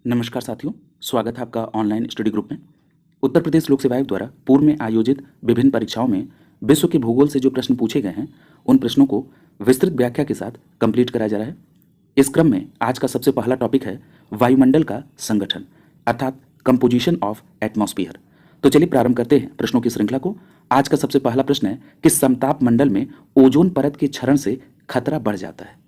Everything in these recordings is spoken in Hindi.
नमस्कार साथियों, स्वागत है आपका ऑनलाइन स्टडी ग्रुप में। उत्तर प्रदेश लोक सेवा आयोग द्वारा पूर्व में आयोजित विभिन्न परीक्षाओं में विश्व के भूगोल से जो प्रश्न पूछे गए हैं, उन प्रश्नों को विस्तृत व्याख्या के साथ कंप्लीट कराया जा रहा है। इस क्रम में आज का सबसे पहला टॉपिक है वायुमंडल का संगठन, अर्थात कंपोजिशन ऑफ एटमॉस्फेयर। तो चलिए प्रारंभ करते हैं प्रश्नों की श्रृंखला को। आज का सबसे पहला प्रश्न है कि समताप मंडल में ओजोन परत के क्षरण से खतरा बढ़ जाता है।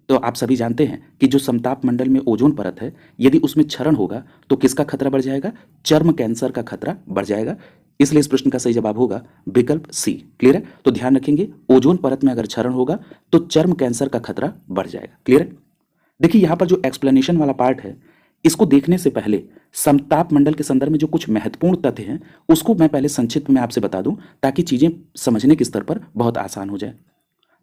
तो आप सभी जानते हैं कि जो समताप मंडल में ओजोन परत है, यदि उसमें क्षरण होगा तो किसका खतरा बढ़ जाएगा? चर्म कैंसर का खतरा बढ़ जाएगा। इसलिए इस प्रश्न का सही जवाब होगा विकल्प सी। क्लियर है? तो ध्यान रखेंगे, ओजोन परत में अगर क्षरण होगा तो चर्म कैंसर का खतरा बढ़ जाएगा। क्लियर है? देखिए यहाँ पर जो एक्सप्लेनेशन वाला पार्ट है, इसको देखने से पहले समताप मंडल के संदर्भ में जो कुछ महत्वपूर्ण तथ्य हैं उसको मैं पहले संक्षिप्त में आपसे बता दूं, ताकि चीजें समझने के स्तर पर बहुत आसान हो जाए।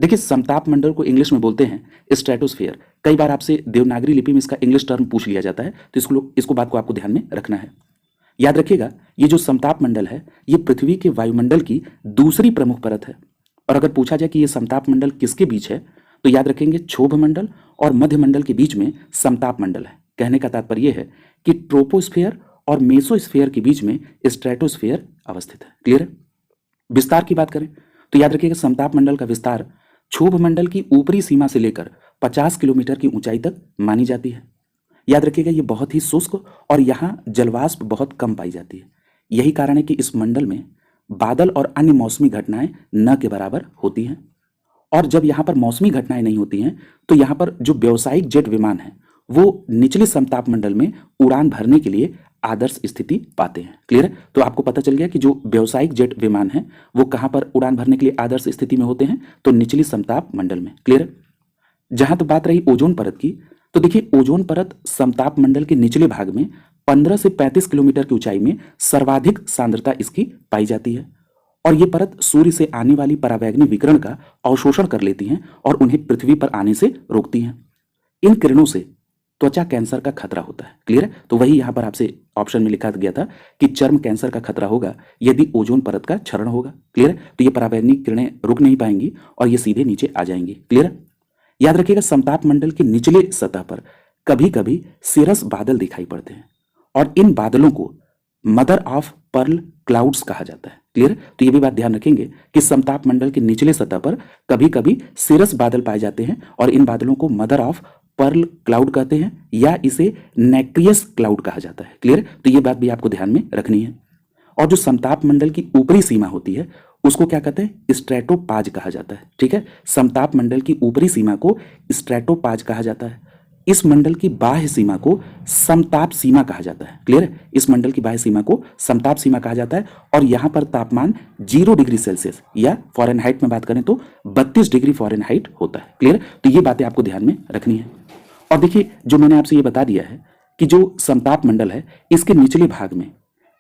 देखिए, समताप मंडल को इंग्लिश में बोलते हैं स्ट्रेटोस्फेयर। कई बार आपसे देवनागरी लिपि में इसका इंग्लिश टर्म पूछ लिया जाता है, तो इसको बात को आपको ध्यान में रखना है। याद रखिएगा, ये जो समताप मंडल है ये पृथ्वी के वायुमंडल की दूसरी प्रमुख परत है। और अगर पूछा जाए कि ये समताप मंडल किसके बीच है, तो याद रखेंगे क्षोभ मंडल और मध्य मंडल के बीच में समताप मंडल है। कहने का तात्पर्य यह है कि ट्रोपोस्फेयर और मेसोस्फेयर के बीच में स्ट्रेटोस्फेयर अवस्थित है। क्लियर है? विस्तार की बात करें तो याद रखिएगा, समताप मंडल का विस्तार क्षोभ मंडल की ऊपरी सीमा से लेकर 50 किलोमीटर की ऊंचाई तक मानी जाती है। याद रखिएगा, ये बहुत ही शुष्क और यहाँ जलवाष्प बहुत कम पाई जाती है। यही कारण है कि इस मंडल में बादल और अन्य मौसमी घटनाएं न के बराबर होती हैं। और जब यहाँ पर मौसमी घटनाएं नहीं होती हैं तो यहाँ पर जो व्यावसायिक जेट विमान है वो निचले समताप मंडल में उड़ान भरने के लिए आदर्श स्थिति पाते हैं। क्लियर है? तो आपको पता चल गया कि जो व्यावसायिक जेट विमान है वो कहाँ पर उड़ान भरने के लिए आदर्श स्थिति में होते हैं? तो निचली समताप मंडल में। क्लियर है? जहां तो बात रही ओजोन परत की, तो देखिए ओजोन परत समताप मंडल के निचले भाग में 15 से 35 किलोमीटर की ऊंचाई में सर्वाधिक सांद्रता इसकी पाई जाती है। और ये परत सूर्य से आने वाली परावैंगनी विकिरण का अवशोषण कर लेती हैं और उन्हें पृथ्वी पर आने से रोकती हैं। इन किरणों से त्वचा कैंसर का खतरा होता है। क्लियर है? तो वही यहां पर आपसे ऑप्शन में लिखा गया था कि चर्म कैंसर का खतरा होगा यदि ओजोन परत का क्षरण होगा। क्लियर है? तो ये परावैंगनी किरणें रुक नहीं पाएंगी और ये सीधे नीचे आ जाएंगी। क्लियर है? याद रखिएगा, समताप मंडल के निचले सतह पर कभी कभी सिरस बादल दिखाई पड़ते हैं और इन बादलों को मदर ऑफ पर्ल क्लाउड्स कहा जाता है। क्लियर? तो ये भी बात ध्यान रखेंगे कि समताप मंडल के निचले सतह पर कभी कभी सिरस बादल पाए जाते हैं और इन बादलों को मदर ऑफ पर्ल क्लाउड कहते हैं या इसे नेक्रियस क्लाउड कहा जाता है। क्लियर? तो ये बात भी आपको ध्यान में रखनी है। और जो समताप मंडल की ऊपरी सीमा होती है उसको क्या कहते हैं? स्ट्रेटोपाज कहा जाता है। ठीक है? समताप मंडल की ऊपरी सीमा को स्ट्रेटोपाज कहा जाता है। इस मंडल की बाह्य सीमा को समताप सीमा कहा जाता है। क्लियर है? इस मंडल की बाह्य सीमा को समताप सीमा कहा जाता है और यहां पर तापमान 0 डिग्री सेल्सियस या फॉरेनहाइट में बात करें तो 32 डिग्री फॉरेनहाइट होता है। क्लियर? तो ये बातें आपको ध्यान में रखनी है। और देखिए, जो मैंने आपसे ये बता दिया है कि जो समताप मंडल है इसके निचले भाग में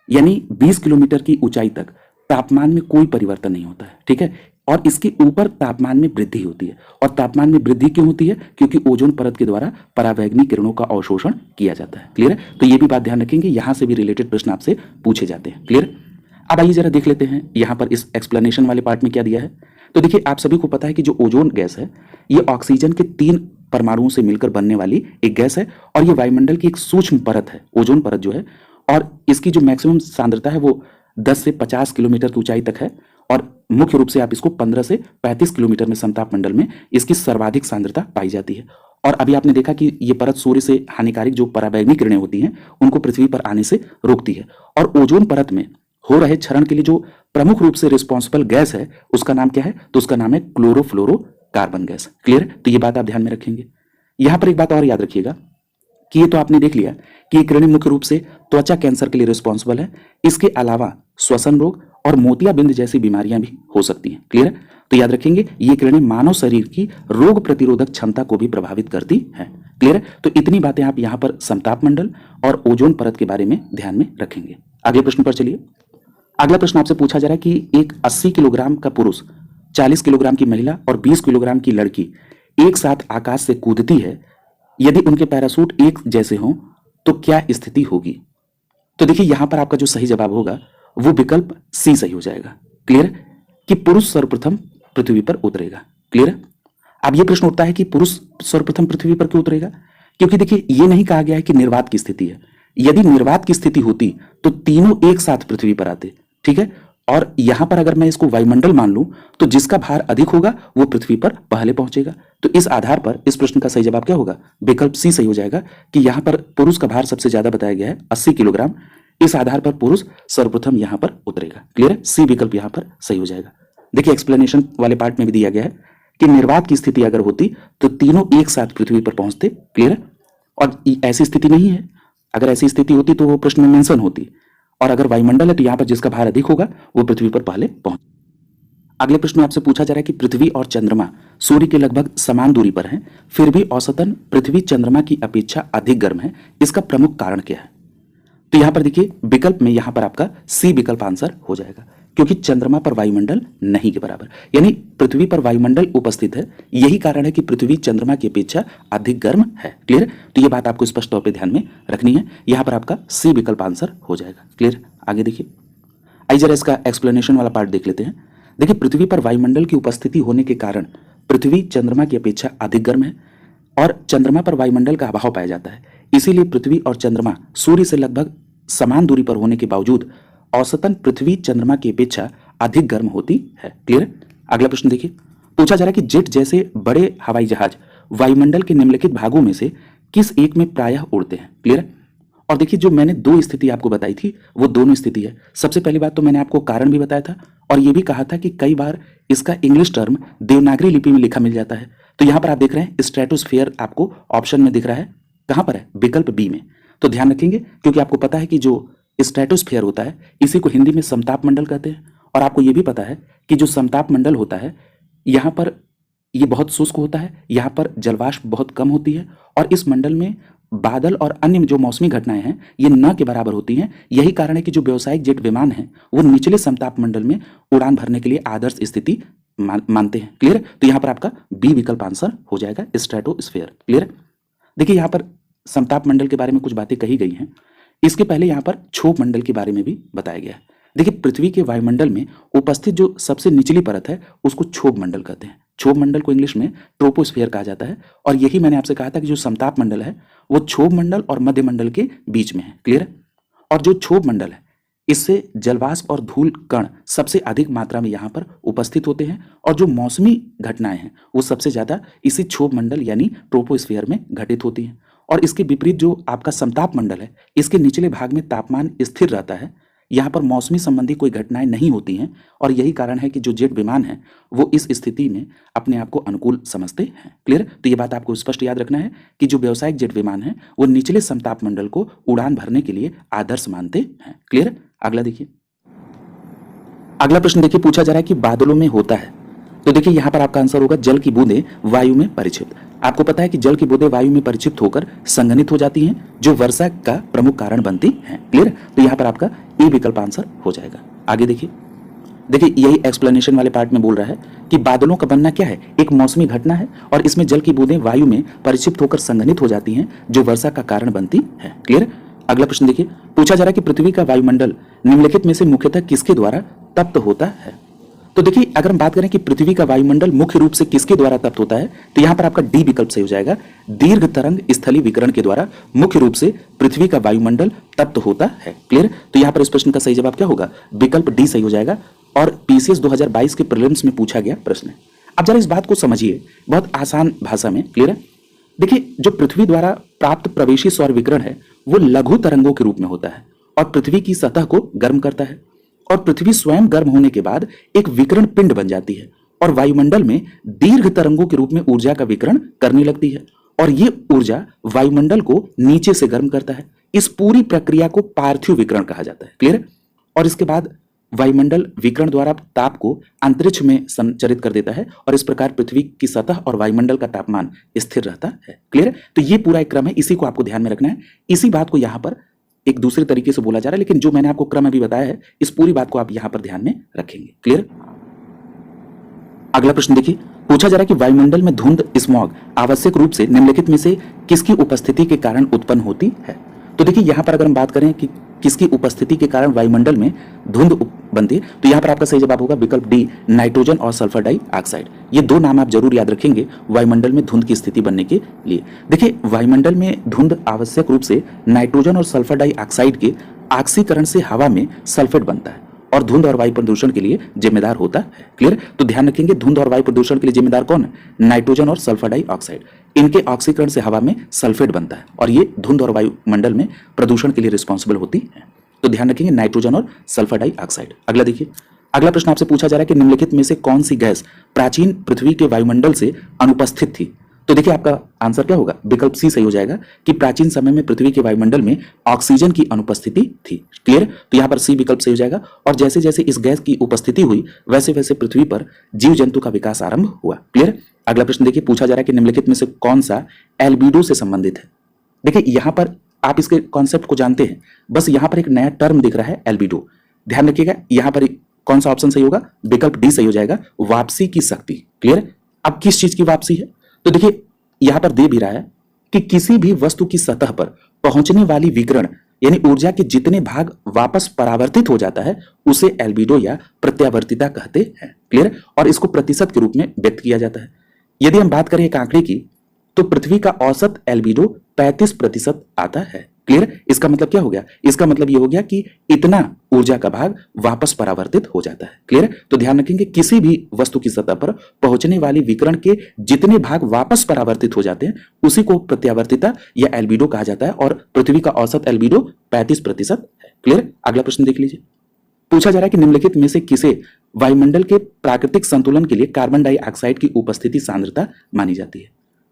यानी 20 किलोमीटर की ऊंचाई तक तापमान में कोई परिवर्तन नहीं होता है। ठीक है? और इसके ऊपर तापमान में वृद्धि होती है। और तापमान में वृद्धि क्यों होती है? क्योंकि ओजोन परत के द्वारा परावैंगनी किरणों का अवशोषण किया जाता है। क्लियर है? तो ये भी बात ध्यान रखेंगे, यहां से भी रिलेटेड प्रश्न आपसे पूछे जाते हैं। क्लियर? अब आइए जरा देख लेते हैं यहां पर इस एक्सप्लेनेशन वाले पार्ट में क्या दिया है। तो देखिए, आप सभी को पता है कि जो ओजोन गैस है ये ऑक्सीजन के 3 परमाणुओं से मिलकर बनने वाली एक गैस है और ये वायुमंडल की एक सूक्ष्म परत है, ओजोन परत जो है। और इसकी जो मैक्सिमम सांद्रता है वो 10 से 50 किलोमीटर की ऊंचाई तक है और मुख्य रूप से आप इसको 15 से 35 किलोमीटर में समताप मंडल में इसकी सर्वाधिक सांद्रता पाई जाती है। और अभी आपने देखा कि ये परत सूर्य से हानिकारक जो परावैंगनी किरणें होती हैं उनको पृथ्वी पर आने से रोकती है। और ओजोन परत में हो रहे क्षरण के लिए जो प्रमुख रूप से रिस्पॉन्सिबल गैस है उसका नाम क्या है? तो उसका नाम है क्लोरोफ्लोरोकार्बन गैस। क्लियर? तो ये बात आप ध्यान में रखेंगे। यहां पर एक बात और याद रखिएगा कि ये तो आपने देख लिया कि ये किरणें मुख्य रूप से त्वचा कैंसर के लिए रिस्पॉन्सिबल है। इसके अलावा श्वसन रोग और मोतियाबिंद जैसी बीमारियां भी हो सकती हैं। क्लियर? तो याद रखेंगे, ये किरणें मानव शरीर की रोग प्रतिरोधक क्षमता को भी प्रभावित करती हैं। क्लियर? तो इतनी बातें आप यहां पर समताप मंडल और ओजोन परत के बारे में ध्यान में रखेंगे। अगले प्रश्न पर चलिए। अगला प्रश्न आपसे पूछा जा रहा है कि एक 80 किलोग्राम का पुरुष, 40 किलोग्राम की महिला और 20 किलोग्राम की लड़की एक साथ आकाश से कूदती है। यदि उनके पैराशूट एक जैसे हों तो क्या स्थिति होगी? तो देखिए, यहां पर आपका जो सही जवाब होगा वो विकल्प सी सही हो जाएगा। क्लियर? कि पुरुष सर्वप्रथम पृथ्वी पर उतरेगा। क्लियर? अब यह प्रश्न उठता है कि पुरुष सर्वप्रथम पृथ्वी पर क्यों उतरेगा? क्योंकि देखिए ये नहीं कहा गया है कि निर्वात की स्थिति है। यदि निर्वात की स्थिति होती तो तीनों एक साथ पृथ्वी पर आते, ठीक है। और यहां पर अगर मैं इसको वायुमंडल मान लूं तो जिसका भार अधिक होगा वो पृथ्वी पर पहले पहुंचेगा। तो इस आधार पर इस प्रश्न का सही जवाब क्या होगा? विकल्प सी सही हो जाएगा कि यहां पर पुरुष का भार सबसे ज्यादा बताया गया है 80 किलोग्राम। इस आधार पर पुरुष सर्वप्रथम यहां पर उतरेगा। क्लियर है? सी विकल्प यहां पर सही हो जाएगा। देखिए एक्सप्लेनेशन वाले पार्ट में भी दिया गया है कि निर्वात की स्थिति अगर होती तो तीनों एक साथ पृथ्वी पर पहुंचते। क्लियर है? और ऐसी स्थिति नहीं है। अगर ऐसी स्थिति होती तो वो प्रश्न में मेंशन होती, और अगर वायुमंडल है तो यहां पर जिसका भार अधिक होगा वो पृथ्वी पर पहले पहुंच। अगले प्रश्न में आपसे पूछा जा रहा है कि पृथ्वी और चंद्रमा सूर्य के लगभग समान दूरी पर हैं, फिर भी औसतन पृथ्वी चंद्रमा की अपेक्षा अधिक गर्म है, इसका प्रमुख कारण क्या है? तो यहां पर देखिए विकल्प में यहां पर आपका सी विकल्प आंसर हो जाएगा, क्योंकि चंद्रमा पर वायुमंडल नहीं के बराबर, यानी पृथ्वी पर वायुमंडल उपस्थित है। यही कारण है कि पृथ्वी चंद्रमा की अपेक्षा अधिक गर्म है। क्लियर? तो यह बात आपको स्पष्ट तौर पर ध्यान में रखनी है। यहां पर आपका सी विकल्प आंसर हो जाएगा। क्लियर? आगे देखिए, आइए जरा इसका एक्सप्लेनेशन वाला पार्ट देख लेते हैं। देखिए पृथ्वी पर वायुमंडल की उपस्थिति होने के कारण पृथ्वी चंद्रमा की अपेक्षा अधिक गर्म है और चंद्रमा पर वायुमंडल का अभाव पाया जाता है। इसीलिए पृथ्वी और चंद्रमा सूर्य से लगभग समान दूरी पर होने के बावजूद औसतन पृथ्वी चंद्रमा की अपेक्षा अधिक गर्म होती है। क्लियर? अगला प्रश्न देखिए, पूछा जा रहा है कि जेट जैसे बड़े हवाई जहाज वायुमंडल के निम्नलिखित भागों में से किस एक में प्रायः उड़ते हैं? क्लियर? और देखिए जो मैंने दो स्थिति आपको बताई थी वो दोनों स्थिति है। सबसे पहली बात तो मैंने आपको कारण भी बताया था और ये भी कहा था कि कई बार इसका इंग्लिश टर्म देवनागरी लिपि में लिखा मिल जाता है। तो यहां पर आप देख रहे हैं स्ट्रेटोस्फेयर आपको ऑप्शन में दिख रहा है। कहां पर है? विकल्प बी में। तो ध्यान रखेंगे क्योंकि आपको पता है कि जो स्ट्रेटोस्फेयर होता है इसी को हिंदी में समताप मंडल कहते हैं, और आपको ये भी पता है कि जो समताप मंडल होता है यहाँ पर ये बहुत शुष्क होता है, यहाँ पर जलवाष्प बहुत कम होती है और इस मंडल में बादल और अन्य जो मौसमी घटनाएं हैं ये न के बराबर होती हैं। यही कारण है कि जो व्यावसायिक जेट विमान हैं वो निचले समताप मंडल में उड़ान भरने के लिए आदर्श स्थिति मानते हैं। क्लियर? तो यहाँ पर आपका बी विकल्प आंसर हो जाएगा, स्ट्रेटोस्फेयर। क्लियर? देखिए यहाँ पर समताप मंडल के बारे में कुछ बातें कही गई हैं। इसके पहले यहाँ पर क्षोभ मंडल के बारे में भी बताया गया है। देखिए पृथ्वी के वायुमंडल में उपस्थित जो सबसे निचली परत है उसको क्षोभ मंडल कहते हैं। क्षोभ मंडल को इंग्लिश में ट्रोपोस्फेयर कहा जाता है और यही मैंने आपसे कहा था कि जो समताप मंडल है वो क्षोभ मंडल और मध्य मंडल के बीच में है। क्लियर? और जो क्षोभ मंडल है इससे जलवाष्प और धूल कण सबसे अधिक मात्रा में यहाँ पर उपस्थित होते हैं और जो मौसमी घटनाएं हैं वो सबसे ज्यादा इसी क्षोभ मंडल यानी ट्रोपोस्फेयर में घटित होती हैं। और इसके विपरीत जो आपका समताप मंडल है इसके निचले भाग में तापमान स्थिर रहता है, यहाँ पर मौसमी संबंधी कोई घटनाएं नहीं होती हैं और यही कारण है कि जो जेट विमान है वो इस स्थिति में अपने आप को अनुकूल समझते हैं। क्लियर? तो ये बात आपको स्पष्ट याद रखना है कि जो व्यावसायिक जेट विमान है वो निचले समताप मंडल को उड़ान भरने के लिए आदर्श मानते हैं। क्लियर? अगला देखिए, अगला प्रश्न देखिए पूछा जा रहा है कि बादलों में होता है। तो देखिए यहाँ पर आपका आंसर होगा जल की बूंदें वायु में परिक्षिप्त। आपको पता है कि जल की बूंदें वायु में परिक्षिप्त होकर संघनित हो जाती हैं जो वर्षा का प्रमुख कारण बनती हैं। क्लियर? तो यहाँ पर आपका ए विकल्प आंसर हो जाएगा। आगे देखिए, देखिए यही एक्सप्लेनेशन वाले पार्ट में बोल रहा है कि बादलों का बनना क्या है? एक मौसमी घटना है और इसमें जल की बूंदें वायु में परिक्षिप्त होकर संघनित हो जाती हैं जो वर्षा का कारण बनती है। क्लियर? अगला प्रश्न देखिए, पूछा जा रहा है कि पृथ्वी का वायुमंडल निम्नलिखित में से मुख्यतः किसके द्वारा तप्त होता है? तो देखिए अगर हम बात करें कि पृथ्वी का वायुमंडल मुख्य रूप से किसके द्वारा तप्त होता है तो यहाँ पर आपका डी विकल्प सही हो जाएगा। दीर्घ तरंग स्थलीय विकिरण के द्वारा मुख्य रूप से पृथ्वी का वायुमंडल तप्त होता है। क्लियर? तो यहाँ पर इस प्रश्न का सही जवाब क्या होगा? विकल्प डी सही हो जाएगा और पीसीएस 2022 के प्रीलिम्स में पूछा गया प्रश्न है। अब जरा इस बात को समझिए बहुत आसान भाषा में। क्लियर है? देखिए जो पृथ्वी द्वारा प्राप्त प्रवेशी सौर विकिरण है वो लघु तरंगों के रूप में होता है और पृथ्वी की सतह को गर्म करता है और पृथ्वी स्वयं गर्म होने के बाद एक विकिरण पिंड बन जाती है और वायुमंडल में दीर्घ तरंगों के रूप में ऊर्जा का विकिरण करने लगती है और ये ऊर्जा वायुमंडल को नीचे से गर्म करता है। इस पूरी प्रक्रिया को पार्थिव विकिरण कहा जाता है। क्लियर? और इसके बाद वायुमंडल विकिरण द्वारा ताप को अंतरिक्ष में संचरित कर देता है और इस प्रकार पृथ्वी की सतह और वायुमंडल का तापमान स्थिर रहता है। क्लियर? तो ये पूरा एक क्रम है, इसी को आपको ध्यान में रखना है। इसी बात को यहाँ पर एक दूसरे तरीके से बोला जा रहा है, लेकिन जो मैंने आपको क्रम अभी बताया है इस पूरी बात को आप यहां पर ध्यान में रखेंगे। क्लियर? अगला प्रश्न देखिए, पूछा जा रहा है कि वायुमंडल में धुंध स्मॉग आवश्यक रूप से निम्नलिखित में से किसकी उपस्थिति के कारण उत्पन्न होती है? तो देखिए यहां पर अगर हम बात करें कि किसकी उपस्थिति के कारण वायुमंडल में धुंध बनती है तो यहां पर आपका सही जवाब होगा विकल्प डी, नाइट्रोजन और सल्फर डाइऑक्साइड। ये दो नाम आप जरूर याद रखेंगे वायुमंडल में धुंध की स्थिति बनने के लिए। देखिए, वायुमंडल में धुंध आवश्यक रूप से नाइट्रोजन और सल्फर डाइऑक्साइड के ऑक्सीकरण से हवा में सल्फेट बनता है और धुंध और वायु प्रदूषण के लिए जिम्मेदार होता है। क्लियर? तो ध्यान रखेंगे, धुंध और वायु प्रदूषण के लिए जिम्मेदार कौन है? नाइट्रोजन और सल्फर डाइऑक्साइड। इनके ऑक्सीकरण से हवा में सल्फेट बनता है और ये धुंध और वायुमंडल में प्रदूषण के लिए रिस्पॉन्सिबल होती है। तो ध्यान रखेंगे नाइट्रोजन और सल्फर डाइऑक्साइड। अगला देखिए, अगला प्रश्न आपसे पूछा जा रहा है कि निम्नलिखित में से कौन सी गैस प्राचीन पृथ्वी के वायुमंडल से अनुपस्थित थी? तो देखिए, आपका आंसर क्या होगा? विकल्प सी सही हो जाएगा कि प्राचीन समय में पृथ्वी के वायुमंडल में ऑक्सीजन की अनुपस्थिति थी। क्लियर? तो यहां पर सी विकल्प सही हो जाएगा। और जैसे जैसे इस गैस की उपस्थिति हुई वैसे वैसे पृथ्वी पर जीव जंतु का विकास आरंभ हुआ। क्लियर? अगला प्रश्न देखिए, पूछा जा रहा है कि निम्नलिखित में से कौन सा एल्बिडो से संबंधित है? देखिए, यहां पर आप इसके कॉन्सेप्ट को जानते हैं, बस यहां पर एक नया टर्म दिख रहा है, एल्बिडो। ध्यान रखिएगा, यहां पर कौन सा ऑप्शन सही होगा? विकल्प डी सही हो जाएगा, वापसी की शक्ति। क्लियर? अब किस चीज की वापसी है? तो देखिए, यहां पर दे भी रहा है कि किसी भी वस्तु की सतह पर पहुंचने वाली विकिरण यानी ऊर्जा के जितने भाग वापस परावर्तित हो जाता है उसे एल्बिडो या प्रत्यावर्तिता कहते हैं। क्लियर? और इसको प्रतिशत के रूप में व्यक्त किया जाता है। यदि हम बात करें एक आंकड़े की, तो पृथ्वी का औसत एल्बिडो 35% आता है। क्लियर? इसका मतलब क्या हो गया? इसका मतलब ये हो गया कि इतना ऊर्जा का भाग वापस परावर्तित हो जाता है। क्लियर? तो ध्यान रखेंगे, किसी भी वस्तु की सतह पर पहुंचने वाली विकिरण के जितने भाग वापस परावर्तित हो जाते हैं उसी को प्रत्यावर्तिता या एल्बिडो कहा जाता है और पृथ्वी का औसत एल्बिडो 35% है। क्लियर? अगला प्रश्न देख लीजिए, पूछा जा रहा है कि निम्नलिखित में से किसे वायुमंडल के प्राकृतिक संतुलन के लिए कार्बन डाइऑक्साइड की उपस्थिति सांद्रता मानी जाती है?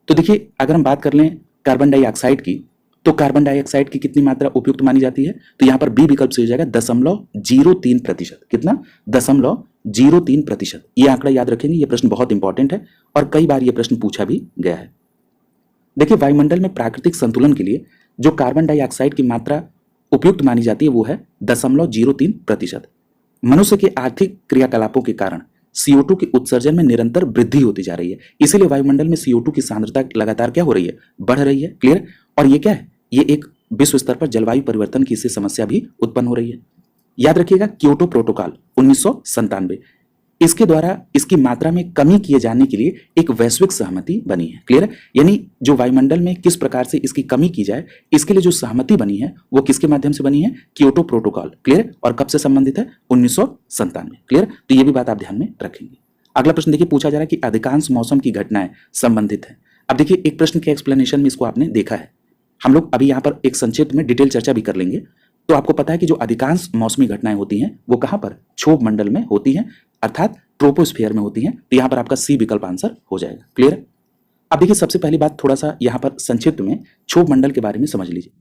तो देखिए, अगर हम बात कर लें कार्बन डाइऑक्साइड की, तो कार्बन डाइऑक्साइड की कितनी मात्रा उपयुक्त मानी जाती है? तो यहां पर बी विकल्प से हो जाएगा 0.03%। कितना? 0.03%। ये आंकड़ा याद रखेंगे, ये प्रश्न बहुत इंपॉर्टेंट है और कई बार ये प्रश्न पूछा भी गया है। देखिए, वायुमंडल में प्राकृतिक संतुलन के लिए जो कार्बन डाइऑक्साइड की मात्रा उपयुक्त मानी जाती है वो है 0.03%। मनुष्य के आर्थिक क्रियाकलापों के कारण CO2 के उत्सर्जन में निरंतर वृद्धि होती जा रही है, इसीलिए वायुमंडल में CO2 की सांद्रता लगातार क्या हो रही है? बढ़ रही है। क्लियर? और ये क्या है? ये एक विश्व स्तर पर जलवायु परिवर्तन की इससे समस्या भी उत्पन्न हो रही है। याद रखिएगा, क्योटो प्रोटोकॉल 1997, इसके द्वारा इसकी मात्रा में कमी किए जाने के लिए एक वैश्विक सहमति बनी है। क्लियर? यानी जो वायुमंडल में किस प्रकार से इसकी कमी की जाए, इसके लिए जो सहमति बनी है वो किसके माध्यम से बनी है? Kyoto protocol. क्लियर? और कब से संबंधित है? 1997। क्लियर? तो ये भी बात आप ध्यान में रखेंगे। अगला प्रश्न देखिए, पूछा जा रहा है कि अधिकांश मौसम की घटनाएं संबंधित है। अब देखिए, एक प्रश्न के एक्सप्लेनेशन में इसको आपने देखा है, हम लोग अभी यहाँ पर एक संक्षिप्त में डिटेल चर्चा भी कर लेंगे। तो आपको पता है कि जो अधिकांश मौसमी घटनाएं होती हैं वो कहां पर? क्षोभ मंडल में होती हैं, अर्थात ट्रोपोस्फीयर में होती हैं। तो यहां पर आपका सी विकल्प आंसर हो जाएगा। क्लियर? अब देखिए, सबसे पहली बात थोड़ा सा यहां पर संक्षिप्त में क्षोभ मंडल के बारे में समझ लीजिए।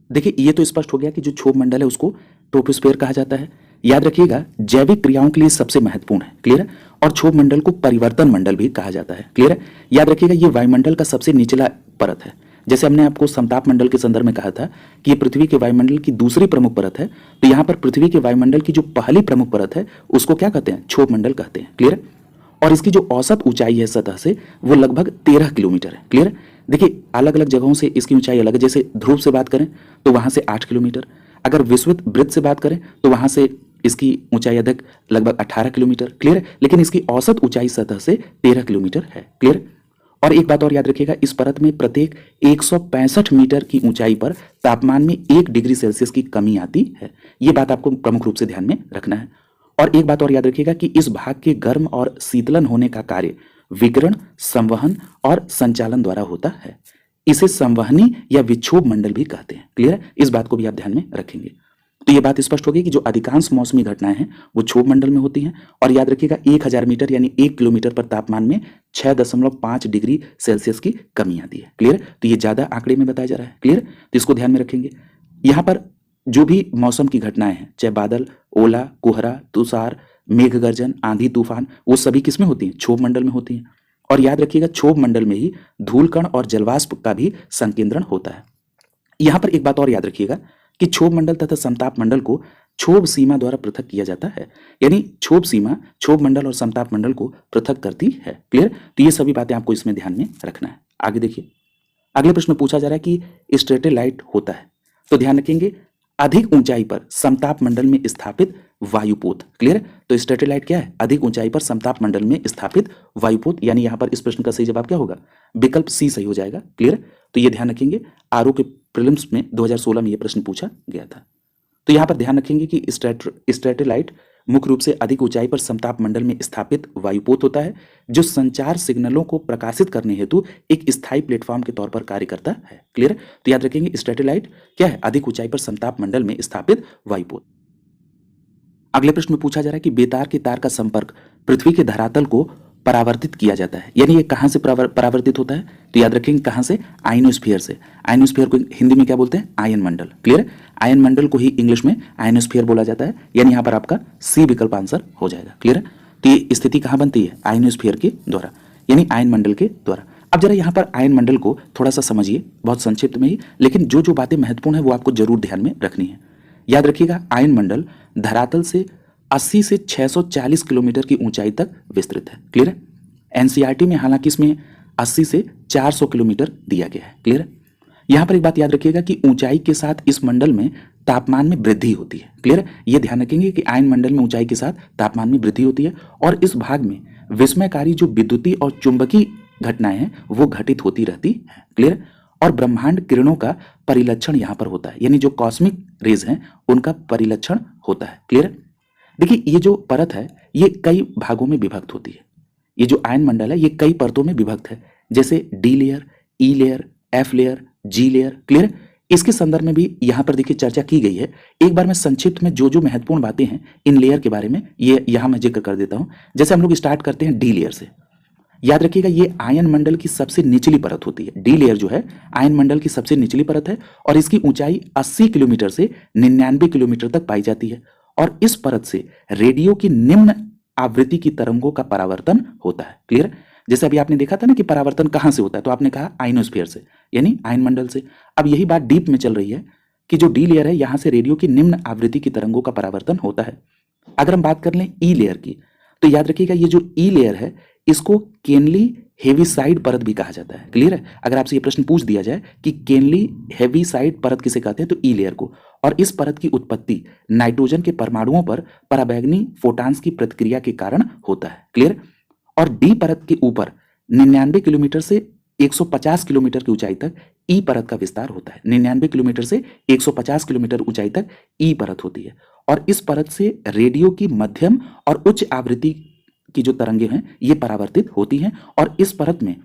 देखिए, ये तो स्पष्ट हो गया कि जो क्षोभ मंडल है उसको ट्रोपोस्फीयर कहा जाता है। याद रखिएगा, जैविक क्रियाओं के लिए सबसे महत्वपूर्ण है। क्लियर? और क्षोभ मंडल को परिवर्तन मंडल भी कहा जाता है। क्लियर? याद रखिएगा, ये वायुमंडल का सबसे निचला परत है। जैसे हमने आपको समताप मंडल के संदर्भ में कहा था कि ये पृथ्वी के वायुमंडल की दूसरी प्रमुख परत है, तो यहाँ पर पृथ्वी के वायुमंडल की जो पहली प्रमुख परत है उसको क्या कहते हैं? क्षोभ मंडल कहते हैं। क्लियर? और इसकी जो औसत ऊंचाई है सतह से वो लगभग 13 किलोमीटर है। क्लियर? देखिए, अलग अलग जगहों से इसकी ऊंचाई अलग है। जैसे ध्रुव से बात करें तो वहां से 8 किलोमीटर, अगर विषुवत वृत्त से बात करें तो वहां से इसकी ऊंचाई अधिक लगभग 18 किलोमीटर। क्लियर? लेकिन इसकी औसत ऊंचाई सतह से 13 किलोमीटर है। क्लियर? और एक बात और याद रखिएगा, इस परत में प्रत्येक 165 मीटर की ऊंचाई पर तापमान में 1 डिग्री सेल्सियस की कमी आती है। ये बात आपको प्रमुख रूप से ध्यान में रखना है। और एक बात और याद रखिएगा कि इस भाग के गर्म और शीतलन होने का कार्य विकिरण, संवहन और संचालन द्वारा होता है। इसे संवहनी या विक्षोभ मंडल भी कहते हैं। क्लियर? इस बात को भी आप ध्यान में रखेंगे। तो ये बात स्पष्ट होगी कि जो अधिकांश मौसमी घटनाएं हैं वो क्षोभ मंडल में होती हैं। और याद रखिएगा, 1000 मीटर यानी 1 किलोमीटर पर तापमान में 6.5 डिग्री सेल्सियस की कमी आती है। क्लियर? तो ये ज्यादा आंकड़े में बताया जा रहा है। क्लियर? तो इसको ध्यान में रखेंगे। यहाँ पर जो भी मौसम की घटनाएं हैं, चाहे बादल, ओला, कोहरा, तुषार, मेघ गर्जन, आंधी, तूफान, वो सभी किसमें होती हैं? क्षोभ मंडल में होती हैं। और याद रखिएगा, क्षोभ मंडल में ही धूलकण और जलवाष्प का भी संकेंद्रण होता है। यहाँ पर एक बात और याद रखिएगा कि क्षोभ मंडल तथा समताप मंडल को क्षोभ सीमा द्वारा पृथक किया जाता है। यानी क्षोभ सीमा क्षोभ मंडल और समताप मंडल को पृथक करती है। क्लियर? तो ये सभी बातें आपको इसमें ध्यान में रखना है। आगे देखिए, अगले प्रश्न पूछा जा रहा है कि स्ट्रेटेलाइट होता है। तो ध्यान रखेंगे, अधिक ऊंचाई पर समताप मंडल में स्थापित वायुपोत। क्लियर है? तो स्ट्रेटेलाइट क्या है? अधिक ऊंचाई पर समताप मंडल में स्थापित वायुपोत, यानी यहाँ पर इस प्रश्न का सही जवाब क्या होगा? विकल्प सी सही हो जाएगा। क्लियर है? तो ये ध्यान रखेंगे, आरओ के प्रीलिम्स में 2016 में ये प्रश्न पूछा गया था। तो यहाँ पर ध्यान रखेंगे कि स्ट्रेटेलाइट मुख्य रूप से अधिक ऊंचाई पर समताप मंडल में स्थापित वायुपोत होता है, जो संचार सिग्नलों को प्रकाशित करने हेतु एक स्थायी प्लेटफॉर्म के तौर पर कार्य करता है। क्लियर है? तो याद रखेंगे स्ट्रेटेलाइट क्या है? अधिक ऊंचाई पर समताप मंडल में स्थापित वायुपोत। अगले प्रश्न में पूछा जा रहा है कि बेतार के तार का संपर्क पृथ्वी के धरातल को परावर्तित किया जाता है, यानी ये कहाँ से परावर्तित होता है? तो याद रखेंगे कहाँ से? आयनोस्फीयर से। आयनोस्फीयर को हिंदी में क्या बोलते हैं? आयन मंडल। क्लियर है? आयन मंडल को ही इंग्लिश में आयनोस्फीयर बोला जाता है, यानी यहाँ पर आपका सी विकल्प आंसर हो जाएगा। क्लियर है? तो ये स्थिति कहाँ बनती है? आयनोस्फीयर के द्वारा, यानी आयन मंडल के द्वारा। अब जरा यहाँ पर आयन मंडल को थोड़ा सा समझिए, बहुत संक्षिप्त में ही, लेकिन जो जो बातें महत्वपूर्ण है वो आपको जरूर ध्यान में रखनी है। याद रखिएगा, आयन मंडल धरातल से 80 से 640 किलोमीटर की ऊंचाई तक विस्तृत है। क्लियर है? एनसीईआरटी में हालांकि इसमें 80 से 400 किलोमीटर दिया गया है। क्लियर है? यहां पर एक बात याद रखिएगा कि ऊंचाई के साथ इस मंडल में तापमान में वृद्धि होती है। क्लियर है? ये ध्यान रखेंगे कि आयन मंडल में ऊंचाई के साथ तापमान में वृद्धि होती है, और इस भाग में विस्मयकारी जो विद्युतीय और चुंबकीय घटनाएं हैं वो घटित होती रहती है। क्लियर है? और ब्रह्मांड किरणों का परिलक्षण यहां पर होता है, यानी जो कॉस्मिक रेज हैं उनका परिलक्षण होता है। क्लियर है? देखिए, ये जो परत है ये कई भागों में विभक्त होती है। ये जो आयन मंडल है ये कई परतों में विभक्त है, जैसे डी लेयर, ई लेयर, एफ लेयर, जी लेयर। क्लियर? इसके संदर्भ में भी यहां पर देखिए चर्चा की गई है। एक बार मैं संक्षिप्त में जो जो महत्वपूर्ण बातें हैं इन लेयर के बारे में ये यहां मैं जिक्र कर देता हूं। जैसे हम लोग स्टार्ट करते हैं डी लेयर से। याद रखिएगा, ये आयन मंडल की सबसे निचली परत होती है। डी लेयर जो है आयन मंडल की सबसे निचली परत है, और इसकी ऊंचाई 80 किलोमीटर से 99 किलोमीटर तक पाई जाती है, और इस परत से रेडियो की निम्न आवृत्ति की तरंगों का परावर्तन होता है। क्लियर? जैसे अभी आपने देखा था ना कि परावर्तन कहां से होता है, तो आपने कहा आयनोस्फीयर से, यानी आयन मंडल से। अब यही बात डीप में चल रही है कि जो डी लेयर है यहां से रेडियो की निम्न आवृत्ति की तरंगों का परावर्तन होता है। अगर हम बात कर लें ई लेयर की, तो याद रखिएगा ये जो ई लेयर है इसको केनली हेवीसाइड परत भी कहा जाता है। क्लियर है? अगर आपसे ये प्रश्न पूछ दिया जाए कि केनली हेवीसाइड परत किसे कहते हैं, तो ई लेयर को। और इस परत की उत्पत्ति नाइट्रोजन के परमाणुओं पर पराबैंगनी फोटॉन्स की प्रतिक्रिया के कारण होता है। क्लियर? और डी परत के ऊपर 99 किलोमीटर से 150 किलोमीटर की ऊंचाई तक ई परत का विस्तार होता है। 99 किलोमीटर से 150 किलोमीटर ऊंचाई तक ई परत होती है, और इस परत से रेडियो की मध्यम और उच्च आवृत्ति की जो तरंगे हैं ये परावर्तित होती हैं, और इस परत में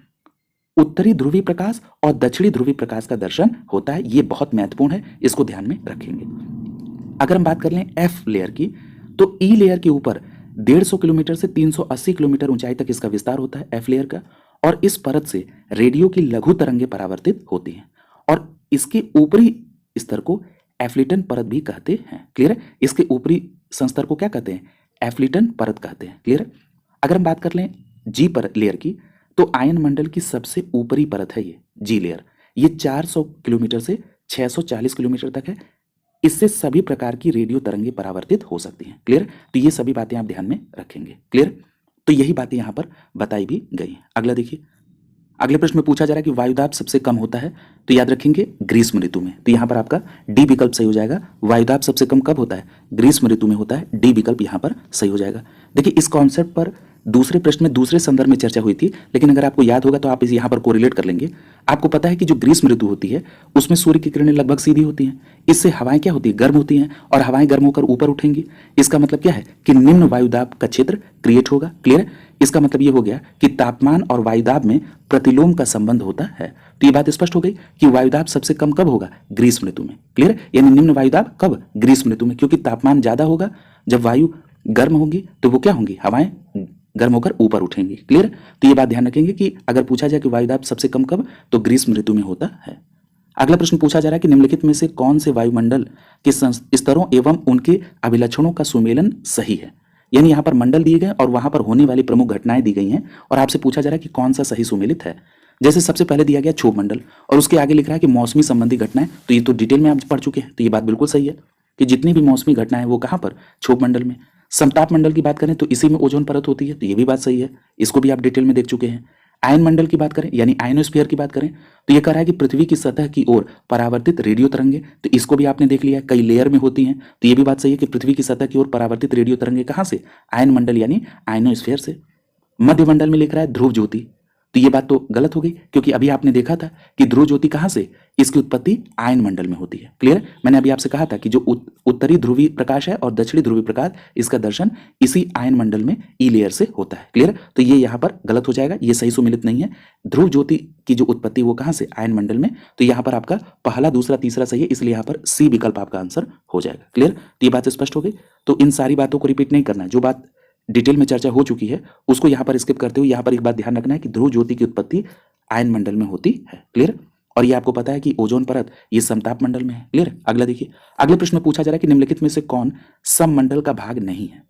उत्तरी ध्रुवीय प्रकाश और दक्षिणी ध्रुवीय प्रकाश का दर्शन होता है। ये बहुत महत्वपूर्ण है, इसको ध्यान में रखेंगे। अगर हम बात कर लें एफ लेयर की, तो ई लेयर के ऊपर 150 किलोमीटर से 380 किलोमीटर ऊंचाई तक इसका विस्तार होता है एफ लेयर का, और इस परत से रेडियो की लघु तरंगे परावर्तित होती हैं, और इसके ऊपरी स्तर को एफ्लिटन परत भी कहते हैं। क्लियर है? इसके ऊपरी संस्तर को क्या कहते हैं? एफ्लिटन परत कहते हैं। क्लियर है? अगर हम बात कर लें जी पर लेयर की, तो आयन मंडल की सबसे ऊपरी परत है ये जी लेयर। ये 400 किलोमीटर से 640 किलोमीटर तक है। इससे सभी प्रकार की रेडियो तरंगे परावर्तित हो सकती हैं। क्लियर? तो ये सभी बातें आप ध्यान में रखेंगे। क्लियर? तो यही बातें यहाँ पर बताई भी गई हैं। अगला देखिए, अगले प्रश्न में पूछा जा रहा है कि वायुदाब सबसे कम होता है, तो याद रखेंगे ग्रीष्म ऋतु में। तो यहाँ पर आपका डी विकल्प सही हो जाएगा। वायुदाब सबसे कम कब होता है? ग्रीष्म ऋतु में होता है। डी विकल्प यहाँ पर सही हो जाएगा। देखिए, इस कॉन्सेप्ट पर दूसरे प्रश्न में दूसरे संदर्भ में चर्चा हुई थी, लेकिन अगर आपको याद होगा तो आप इसे यहाँ पर कोरिलेट कर लेंगे। आपको पता है कि जो ग्रीष्म ऋतु होती है उसमें सूर्य की किरणें लगभग सीधी होती हैं। इससे हवाएं क्या होती है? गर्म होती हैं, और हवाएं गर्म होकर ऊपर उठेंगी। इसका मतलब क्या है कि निम्न वायुदाब का क्षेत्र क्रिएट होगा। क्लियर? इसका मतलब ये हो गया कि तापमान और वायुदाब में प्रतिलोम का संबंध होता है। तो ये बात स्पष्ट हो गई कि वायुदाब सबसे कम कब होगा? ग्रीष्म ऋतु में। क्लियर? यानी निम्न वायुदाब कब? ग्रीष्म ऋतु में, क्योंकि तापमान ज्यादा होगा। जब वायु गर्म होगी तो वो क्या होंगी? हवाएं गर्म होकर ऊपर उठेंगी। क्लियर? तो ये बात ध्यान रखेंगे कि अगर पूछा जाए कि वायुदाब सबसे कम कब, तो ग्रीष्म ऋतु में होता है। अगला प्रश्न पूछा जा रहा है कि निम्नलिखित में से कौन से वायुमंडल के स्तरों एवं उनके अभिलक्षणों का सुमेलन सही है। यानी यहाँ पर मंडल दिए गए और वहां पर होने वाली प्रमुख घटनाएं दी गई हैं, और आपसे पूछा जा रहा है कि कौन सा सही सुमेलित है। जैसे सबसे पहले दिया गया क्षोभ मंडल, और उसके आगे लिख रहा है कि मौसमी संबंधी घटनाएं। तो ये तो डिटेल में आप पढ़ चुके हैं, तो ये बात बिल्कुल सही है कि जितनी भी मौसमी घटनाएं वो कहाँ पर? क्षोभ मंडल में। समताप मंडल की बात करें तो इसी में ओजोन परत होती है, तो ये भी बात सही है, इसको भी आप डिटेल में देख चुके हैं। आयन मंडल की बात करें यानी आयनोस्फीयर की बात करें तो ये कह रहा है कि पृथ्वी की सतह की ओर परावर्तित रेडियो तरंगे, तो इसको भी आपने देख लिया कई लेयर में होती हैं, तो ये भी बात सही है कि पृथ्वी की सतह की ओर परावर्तित रेडियो तरंगे कहाँ से, आयन मंडल यानी आयनोस्फीयर से। मध्य मंडल में लिख रहा है ध्रुव ज्योति, तो ये बात तो गलत हो गई क्योंकि अभी आपने देखा था कि ध्रुव ज्योति कहाँ से, इसकी उत्पत्ति आयन मंडल में होती है। क्लियर, मैंने अभी आपसे कहा था कि जो उत्तरी ध्रुवीय प्रकाश है और दक्षिणी ध्रुवीय प्रकाश, इसका दर्शन इसी आयन मंडल में ई लेयर से होता है। क्लियर, तो ये यहाँ पर गलत हो जाएगा, ये सही सुमिलित नहीं है। ध्रुव ज्योति की जो उत्पत्ति वो कहाँ से, आयन मंडल में, तो यहाँ पर आपका पहला दूसरा तीसरा सही है, इसलिए यहाँ पर सी विकल्प आपका आंसर हो जाएगा। क्लियर, तो ये बात स्पष्ट हो गई। तो इन सारी बातों को रिपीट नहीं करना है, जो बात डिटेल में चर्चा हो चुकी है उसको यहाँ पर स्किप करते हुए यहाँ पर एक बात ध्यान रखना है कि ध्रुव ज्योति की उत्पत्ति आयन मंडल में होती है। क्लियर, और ये आपको पता है कि ओजोन परत ये समताप मंडल में है। क्लियर, अगला देखिए, अगले प्रश्न में पूछा जा रहा है कि निम्नलिखित में से कौन सममंडल का भाग नहीं है।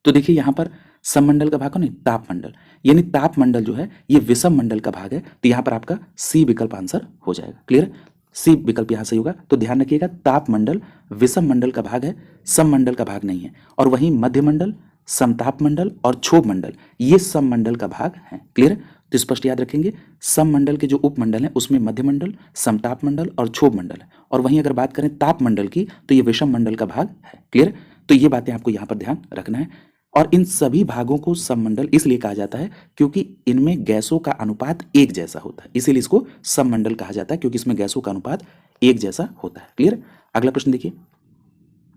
तो देखिए यहाँ पर सममंडल का भाग कौन है, तापमंडल, यानी तापमंडल जो है ये विषम मंडल का भाग है, तो यहाँ पर आपका सी विकल्प आंसर हो जाएगा। क्लियर, सी विकल्प यहाँ सही होगा। तो ध्यान रखिएगा, तापमंडल विषम मंडल का भाग है, सममंडल का भाग नहीं है। और वहीं मध्य मंडल, समताप मंडल और क्षोभ मंडल ये सममंडल का भाग है। क्लियर, तो स्पष्ट याद रखेंगे, सममंडल के जो उपमंडल हैं उसमें मध्य मंडल, समताप मंडल और क्षोभ मंडल है। और वहीं अगर बात करें ताप मंडल की तो ये विषम मंडल का भाग है। क्लियर, तो ये बातें आपको यहाँ पर ध्यान रखना है। और इन सभी भागों को सममंडल इसलिए कहा जाता है क्योंकि इनमें गैसों का अनुपात एक जैसा होता है, इसीलिए इसको सममंडल कहा जाता है, क्योंकि इसमें गैसों का अनुपात एक जैसा होता है। क्लियर, अगला प्रश्न देखिए,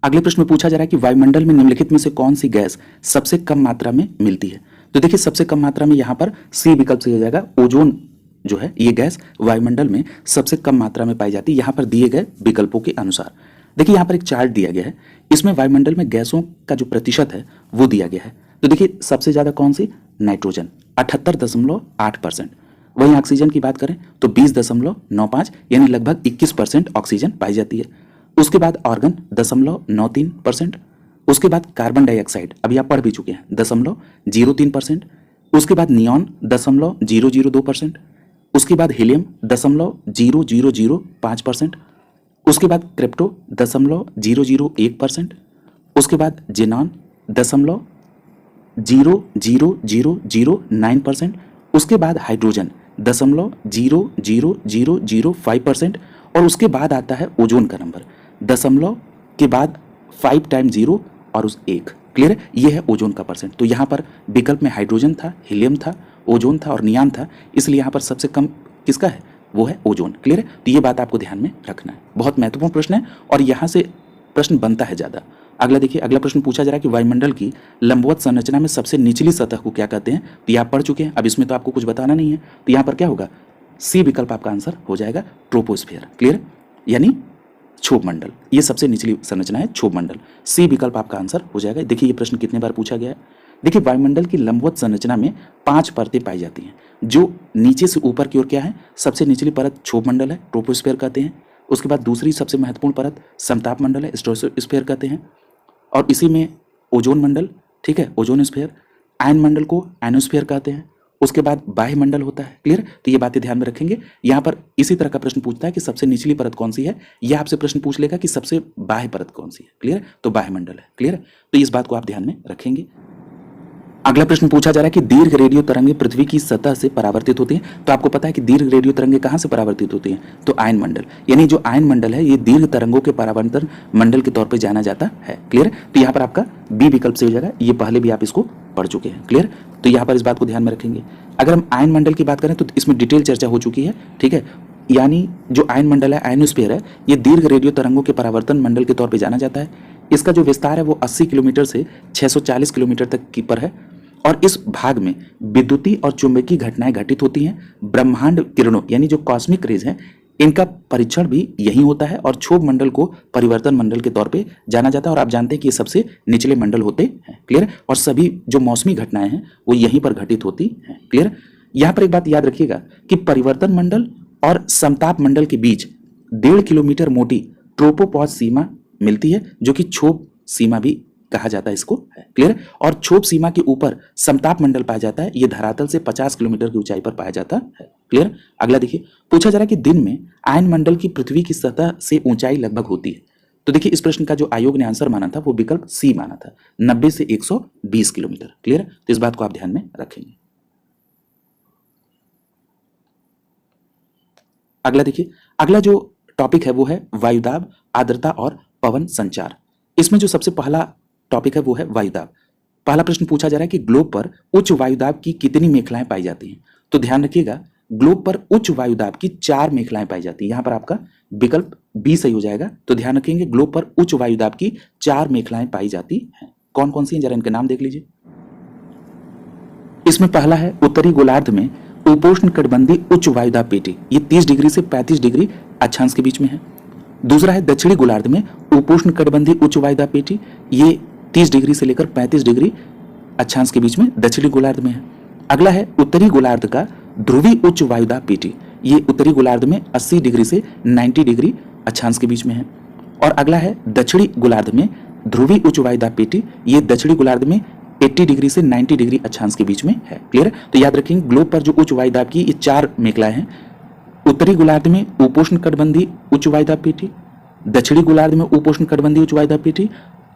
अगले प्रश्न में पूछा जा रहा है कि वायुमंडल में निम्नलिखित में से कौन सी गैस सबसे कम मात्रा में मिलती है। तो देखिए सबसे कम मात्रा में यहाँ पर सी विकल्प से हो जाएगा, ओजोन जो है ये गैस वायुमंडल में सबसे कम मात्रा में पाई जाती है यहाँ पर दिए गए विकल्पों के अनुसार। देखिए यहाँ पर एक चार्ट दिया गया है, इसमें वायुमंडल में गैसों का जो प्रतिशत है वो दिया गया है। तो देखिए सबसे ज्यादा कौन सी, नाइट्रोजन 78.8%, वहीं ऑक्सीजन की बात करें तो 20.95 यानी लगभग 21% ऑक्सीजन पाई जाती है। उसके बाद ऑर्गन 0.93%, उसके बाद कार्बन डाइऑक्साइड अभी आप पढ़ भी चुके हैं 0.03%, उसके बाद नियॉन 0.002%, उसके बाद हीलियम 0.0005%, उसके बाद क्रिप्टो 0.001%, उसके बाद जेनॉन 0.00009%, उसके बाद हाइड्रोजन 0.00005% और उसके बाद आता है ओजोन का नंबर दशमलव के बाद 5 टाइम 0 और उस 1। क्लियर है, ये है ओजोन का परसेंट। तो यहाँ पर विकल्प में हाइड्रोजन था, हीलियम था, ओजोन था और नियॉन था, इसलिए यहाँ पर सबसे कम किसका है, वो है ओजोन। क्लियर है, तो ये बात आपको ध्यान में रखना है, बहुत महत्वपूर्ण प्रश्न है और यहाँ से प्रश्न बनता है ज़्यादा। अगला देखिए, अगला प्रश्न पूछा जा रहा है कि वायुमंडल की लंबवत संरचना में सबसे निचली सतह को क्या कहते हैं। तो ये आप पढ़ चुके हैं, अब इसमें तो आपको कुछ बताना नहीं है, तो यहाँ पर क्या होगा, सी विकल्प आपका आंसर हो जाएगा, ट्रोपोस्फियर। क्लियर, यानी क्षोभ मंडल, ये सबसे निचली संरचना है क्षोभ मंडल, सी विकल्प आपका आंसर हो जाएगा। देखिए ये प्रश्न कितने बार पूछा गया है। देखिए वायुमंडल की लंबवत संरचना में 5 परतें पाई जाती हैं, जो नीचे से ऊपर की ओर क्या है, सबसे निचली परत क्षोभ मंडल है, ट्रोपोस्फियर कहते हैं। उसके बाद दूसरी सबसे महत्वपूर्ण परत समताप मंडल है, स्ट्रेटोस्फियर कहते हैं। और इसी में ओजोन मंडल, ठीक है, ओजोन स्फीयर, आयन मंडल को आयनोस्फीयर कहते हैं। उसके बाद बाह्य मंडल होता है। क्लियर, तो ये बातें ध्यान में रखेंगे। यहाँ पर इसी तरह का प्रश्न पूछता है कि सबसे निचली परत कौन सी है, या आपसे प्रश्न पूछ लेगा कि सबसे बाह्य परत कौन सी है। क्लियर, तो बाह्य मंडल है। क्लियर, तो इस बात को आप ध्यान में रखेंगे। अगला प्रश्न पूछा जा रहा है कि दीर्घ रेडियो तरंगे पृथ्वी की सतह से परावर्तित होती हैं। तो आपको पता है कि दीर्घ रेडियो तरंगे कहाँ से परावर्तित होती हैं, तो आयन मंडल, यानी जो आयन मंडल है ये दीर्घ तरंगों के परावर्तन मंडल के तौर पर जाना जाता है। क्लियर, तो यहाँ पर आपका बी विकल्प से हो जाएगा, ये पहले भी आप इसको पढ़ चुके हैं। क्लियर, तो यहाँ पर इस बात को ध्यान में रखेंगे। अगर हम आयन मंडल की बात करें तो इसमें डिटेल चर्चा हो चुकी है, ठीक है, यानी जो आयन मंडल है, आयनोस्फीयर है, ये दीर्घ रेडियो तरंगों के परावर्तन मंडल के तौर पर जाना जाता है। इसका जो विस्तार है वो 80 किलोमीटर से 640 किलोमीटर तक की पर है और इस भाग में विद्युतीय और चुंबकीय घटनाएं घटित होती हैं। ब्रह्मांड किरणों यानी जो कॉस्मिक रेज हैं इनका परीक्षण भी यही होता है और क्षोभ मंडल को परिवर्तन मंडल के तौर पे जाना जाता है। और आप जानते हैं कि ये सबसे निचले मंडल होते हैं। क्लियर, और सभी जो मौसमी घटनाएं हैं वो यहीं पर घटित होती हैं। क्लियर, यहाँ पर एक बात याद रखिएगा कि परिवर्तन मंडल और समताप मंडल के बीच 1.5 किलोमीटर मोटी ट्रोपोपॉज सीमा मिलती है, जो कि क्षोभ सीमा भी कहा जाता है इसको है। क्लियर, और क्षोभ सीमा के ऊपर समताप मंडल पाया जाता है, ये धरातल से 50 किलोमीटर की ऊंचाई पर पाया जाता है। क्लियर, अगला देखिए, पूछा जा रहा है कि दिन में आयन मंडल की पृथ्वी की सतह से ऊंचाई लगभग होती है। तो देखिए इस प्रश्न का जो आयोग ने आंसर माना था वो विकल्प सी माना था, 90 से 120 किलोमीटर। क्लियर, तो इस बात को आप ध्यान में रखेंगे। अगला देखिए, अगला जो टॉपिक है वो है वायुदाब, आर्द्रता और पवन संचार। इसमें जो सबसे पहला टॉपिक है वो है वायुदाब। पहला प्रश्न पूछा जा रहा है कि ग्लोब पर उच्च वायुदाब की कितनी मेखलाएं पाई जाती हैं। तो ध्यान रखिएगा, ग्लोब पर उच्च वायुदाब की 4 मेखलाएं पाई जाती हैं। यहां पर आपका विकल्प बी सही हो जाएगा। तो ध्यान रखेंगे, ग्लोब पर उच्च वायुदाब की 4 मेखलाएं पाई जाती हैं। कौन कौन सी हैं, जरा इनके नाम देख लीजिए। इसमें पहला है उत्तरी गोलार्ध में उपोष्ण कटिबंधीय उच्च वायुदाब पेटी, ये 30 डिग्री से 35 डिग्री अक्षांश के बीच में है। दूसरा है दक्षिणी गोलार्ध में उपोष्ण कटिबंधीय उच्च वायुदाब पेटी, ये 30 डिग्री से लेकर 35 डिग्री अक्षांश के बीच में दक्षिणी गोलार्ध में है। अगला है उत्तरी गोलार्ध का ध्रुवीय उच्च वायुदाब पेटी, ये उत्तरी गोलार्ध में 80 डिग्री से 90 डिग्री अक्षांश के बीच में है। और अगला है दक्षिणी गोलार्ध में ध्रुवीय उच्च वायुदाब पेटी, ये दक्षिणी गोलार्ध में 80 डिग्री से 90 डिग्री अक्षांश के बीच में है। क्लियर है? तो याद रखेंगे, ग्लोब पर जो उच्च वायुदाब की ये 4 मेखलाएं हैं। उत्तरी गोलार्ध में उपोष्ण कटिबंधीय उच्च वायुदाब पेटी, दक्षिणी गोलार्ध में उपोष्ण कटिबंधीय उच्च वायुदाब पेटी,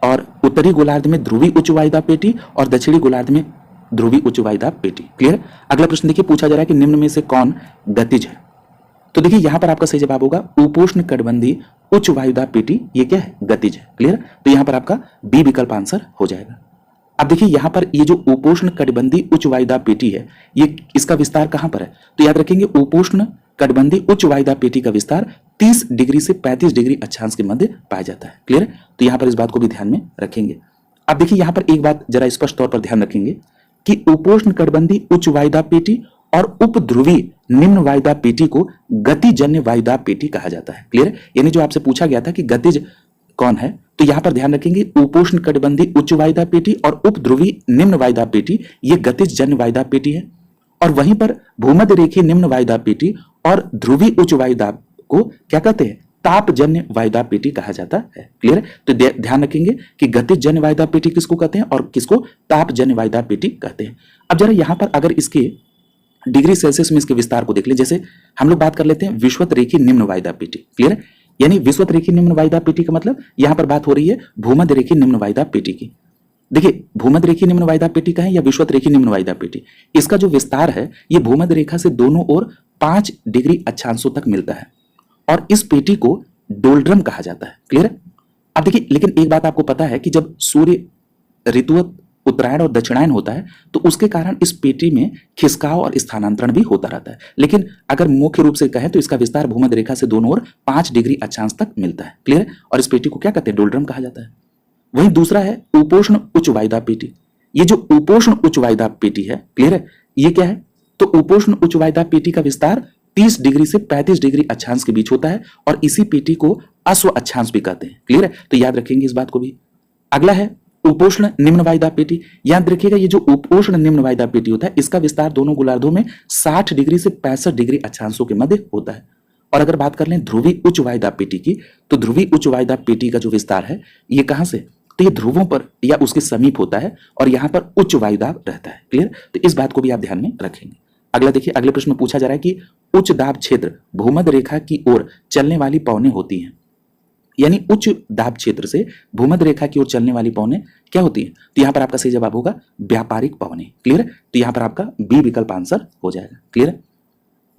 और उत्तरी गोलार्ध में ध्रुवीय उच्च वायुदाब पेटी, और दक्षिणी गोलार्ध में ध्रुवीय उच्च वायुदाब पेटी। क्लियर? अगला प्रश्न देखिए, पूछा जा रहा है कि निम्न में से कौन गतिज है। तो देखिए यहां पर आपका सही जवाब होगा उपोष्ण कटिबंधीय उच्च वायुदाब पेटी, ये क्या है, गतिज है। क्लियर? तो यहां पर आपका बी विकल्प आंसर हो जाएगा। अब देखिए यहां पर ये जो उपोष्ण कटिबंधीय उच्च वायुदाब पेटी है, ये इसका विस्तार कहां पर है। तो याद रखेंगे, उपोष्ण कटिबंधीय उच्च वायुदाब पेटी का विस्तार 30 डिग्री से 35 डिग्री अक्षांश के मध्य पाया जाता है। क्लियर? तो यहां पर इस बात को भी ध्यान में रखेंगे। अब देखिए यहां पर एक बात जरा स्पष्ट तौर पर ध्यान रखेंगे कि उपोष्ण कटिबंधीय उच्च वायुदाब पेटी और उपध्रुवीय निम्न वायुदाब पेटी को गतिजन्य वायुदाब पेटी कहा जाता है। क्लियर? यानी जो आपसे पूछा गया था कि गतिज कौन है, तो यहां पर ध्यान रखेंगे, उपोष्ण कटिबंधीय उच्च वायुदाब पेटी और उपध्रुवीय निम्न वायुदाब पेटी, ये गतिजन्य वायुदाब पेटी है। और वहीं पर भूमध्य रेखीय निम्न वायुदाब पेटी और ध्रुवीय उच्च वायुदाब को क्या कहते हैं, तापजन्य वायुदाब पेटी कहा जाता है। क्लियर? तो ध्यान रखेंगे कि गतिजन्य वायुदाब पेटी किसको कहते हैं और किसको तापजन्य वायुदाब पेटी कहते हैं। अब जरा यहां पर अगर इसके डिग्री सेल्सियस में इसके विस्तार को देख ले, जैसे हम लोग बात कर लेते हैं विषुवत रेखीय निम्न वायुदाब पेटी। क्लियर? यानी विषुवत रेखीय निम्न वायुदाब पेटी का मतलब यहां पर बात हो रही है भूमध्य रेखीय निम्न वायुदाब पेटी की। देखिए भूमध्य रेखीय निम्न वायुदाब पेटी का है या विषुवत रेखीय निम्न वायुदाब पेटी, इसका जो विस्तार है ये भूमध्य रेखा से दोनों ओर 5 डिग्री अक्षांशों तक मिलता है और इस पेटी को डोल्ड्रम कहा जाता है। क्लियर? अब देखिए, लेकिन एक बात आपको पता है कि जब सूर्य ऋतुवत उत्तरायण और दक्षिणायन होता है तो उसके कारण इस पेटी में खिसकाव और स्थानांतरण भी होता रहता है, लेकिन अगर मुख्य रूप से कहें तो इसका विस्तार भूमध्य रेखा से दोनों ओर 5 डिग्री अक्षांश तक मिलता है। क्लियर? और इस पेटी को क्या कहते हैं, डोल्ड्रम कहा जाता है। वहीं दूसरा है उपोष्ण उच्च वायुदाब पेटी। ये जो उपोष्ण उच्च वायुदाब पेटी है, क्लियर है, ये क्या है, तो उपोष्ण उच्च वायुदाब पेटी का विस्तार 30 डिग्री से 35 डिग्री अक्षांश के बीच होता है और इसी पेटी को अश्व अक्षांश भी कहते हैं। क्लियर है? तो याद रखेंगे इस बात को भी। अगला है उपोष्ण निम्न वायुदाब पेटी। याद रखिएगा, ये जो उपोष्ण निम्न वायुदाब पेटी होता है इसका विस्तार दोनों गोलार्धों में 60 डिग्री से 65 डिग्री अक्षांशों के मध्य होता है। और अगर बात कर लें ध्रुवीय उच्च वायुदाब पेटी की, तो ध्रुवीय उच्च वायुदाब पेटी का जो विस्तार है ये कहां से, तो ये ध्रुवों पर या उसके समीप होता है और यहां पर उच्च वायुदाब रहता है। क्लियर? तो इस बात को भी आप ध्यान में रखेंगे। अगला देखिए, अगले प्रश्न में पूछा जा रहा है कि उच्च दाब क्षेत्र भूमध्य रेखा की ओर चलने वाली पवनें होती हैं। यानी उच्च दाब क्षेत्र से भूमध्य रेखा की ओर चलने वाली पवनें क्या होती हैं, तो यहां पर आपका सही जवाब होगा व्यापारिक पवनें। क्लियर? तो यहां पर आपका बी विकल्प आंसर हो जाएगा। क्लियर?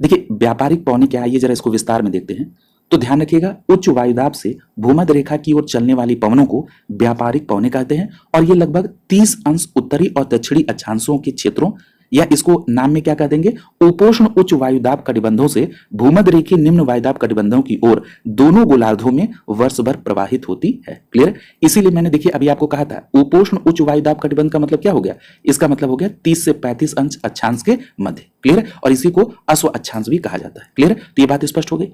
देखिए व्यापारिक पवनें क्या है, ये जरा इसको विस्तार में देखते हैं। तो ध्यान रखिएगा, उच्च वायुदाब से भूमध्य रेखा की ओर चलने वाली पवनों को व्यापारिक पवनें कहते हैं और ये लगभग 30 अंश उत्तरी और दक्षिणी अक्षांशों के क्षेत्रों या इसको नाम में क्या कह देंगे, उपोष्ण उच्च वायुदाब कटिबंधों से भूमध्य रेखीय निम्न वायुदाब कटिबंधों की ओर दोनों गोलार्धों में वर्ष भर प्रवाहित होती है। क्लियर? इसीलिए मैंने देखिए अभी आपको कहा था उपोष्ण उच्च वायुदाब कटिबंध का मतलब क्या हो गया, इसका मतलब हो गया 30 से 35 अंश अक्षांश के मध्य। क्लियर? और इसी को अश्व अक्षांश भी कहा जाता है। क्लियर? तो ये बात स्पष्ट हो गई।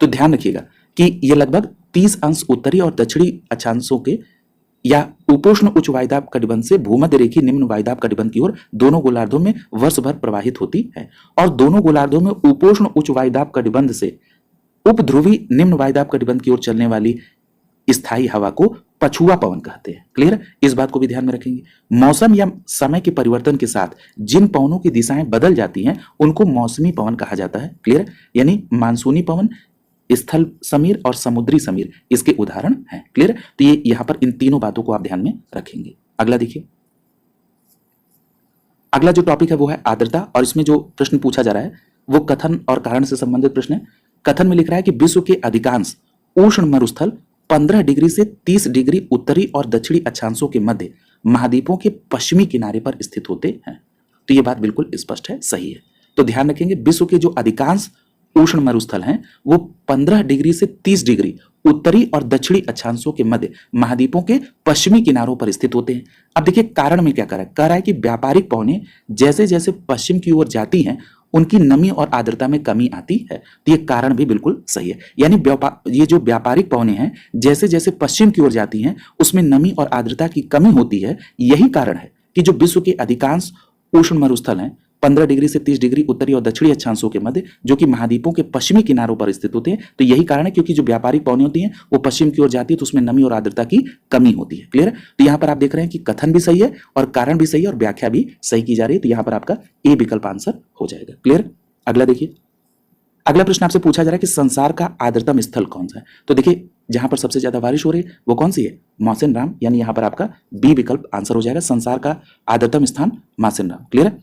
तो ध्यान रखिएगा कि ये लगभग 30 अंश उत्तरी और दक्षिणी अक्षांशों के या उपोष्ण उच्च वायुदाब कटिबंध से भूमध्य रेखीय निम्न वायुदाब कटिबंध की ओर दोनों गोलार्धों में वर्ष भर प्रवाहित होती है और दोनों गोलार्धों में उपोष्ण उच्च वायुदाब कटिबंध से उपध्रुवी निम्न वायुदाब कटिबंध की ओर चलने वाली स्थायी हवा को पछुआ पवन कहते हैं। क्लियर? इस बात को भी ध्यान में रखेंगे। मौसम या समय के परिवर्तन के साथ जिन पवनों की दिशाएं बदल जाती हैं उनको मौसमी पवन कहा जाता है। क्लियर? यानी मानसूनी पवन, स्थल समीर और समुद्री समीर इसके उदाहरण हैं। क्लियर? तो ये यहां पर इन तीनों बातों को आप ध्यान में रखेंगे। अगला देखिए, अगला जो टॉपिक है वो है आर्द्रता और इसमें जो प्रश्न पूछा जा रहा है वो कथन और कारण से संबंधित प्रश्न है। कथन में लिख रहा है कि विश्व के अधिकांश उष्ण मरुस्थल 15 डिग्री से 30 डिग्री उत्तरी और दक्षिणी अक्षांशों के मध्य महाद्वीपों के पश्चिमी किनारे पर स्थित होते हैं। तो ये बात बिल्कुल स्पष्ट है, सही है। तो ध्यान रखेंगे, विश्व के जो अधिकांश उष्ण मरुस्थल हैं वो 15 डिग्री से 30 डिग्री उत्तरी और दक्षिणी अक्षांशों के मध्य महाद्वीपों के पश्चिमी किनारों पर स्थित होते हैं। अब देखिए कारण में क्या कह रहा है कि व्यापारिक पवनें जैसे जैसे पश्चिम की ओर जाती हैं उनकी नमी और आर्द्रता में कमी आती है। तो ये कारण भी बिल्कुल सही है, यानी ये जो व्यापारिक पवनें हैं जैसे जैसे पश्चिम की ओर जाती हैं उसमें नमी और आर्द्रता की कमी होती है। यही कारण है कि जो विश्व के अधिकांश उष्ण मरुस्थल हैं 15 डिग्री से 30 डिग्री उत्तरी और दक्षिणी अक्षांशों के मध्य जो कि महाद्वीपों के पश्चिमी किनारों पर स्थित होते हैं। तो यही कारण है क्योंकि जो व्यापारिक पवनें होती हैं वो पश्चिम की ओर जाती है तो उसमें नमी और आर्द्रता की कमी होती है। क्लियर है? तो यहाँ पर आप देख रहे हैं कि कथन भी सही है और कारण भी सही है और व्याख्या भी सही की जा रही है। तो यहाँ पर आपका ए विकल्प आंसर हो जाएगा। क्लियर? अगला देखिए, अगला प्रश्न आपसे पूछा जा रहा है कि संसार का आर्द्रतम स्थल कौन सा है। तो देखिए जहां पर सबसे ज्यादा बारिश हो रही है वो कौन सी है? मौसिनराम, यानी यहाँ पर आपका बी विकल्प आंसर हो जाएगा। संसार का आर्द्रतम स्थान मौसिनराम। क्लियर है?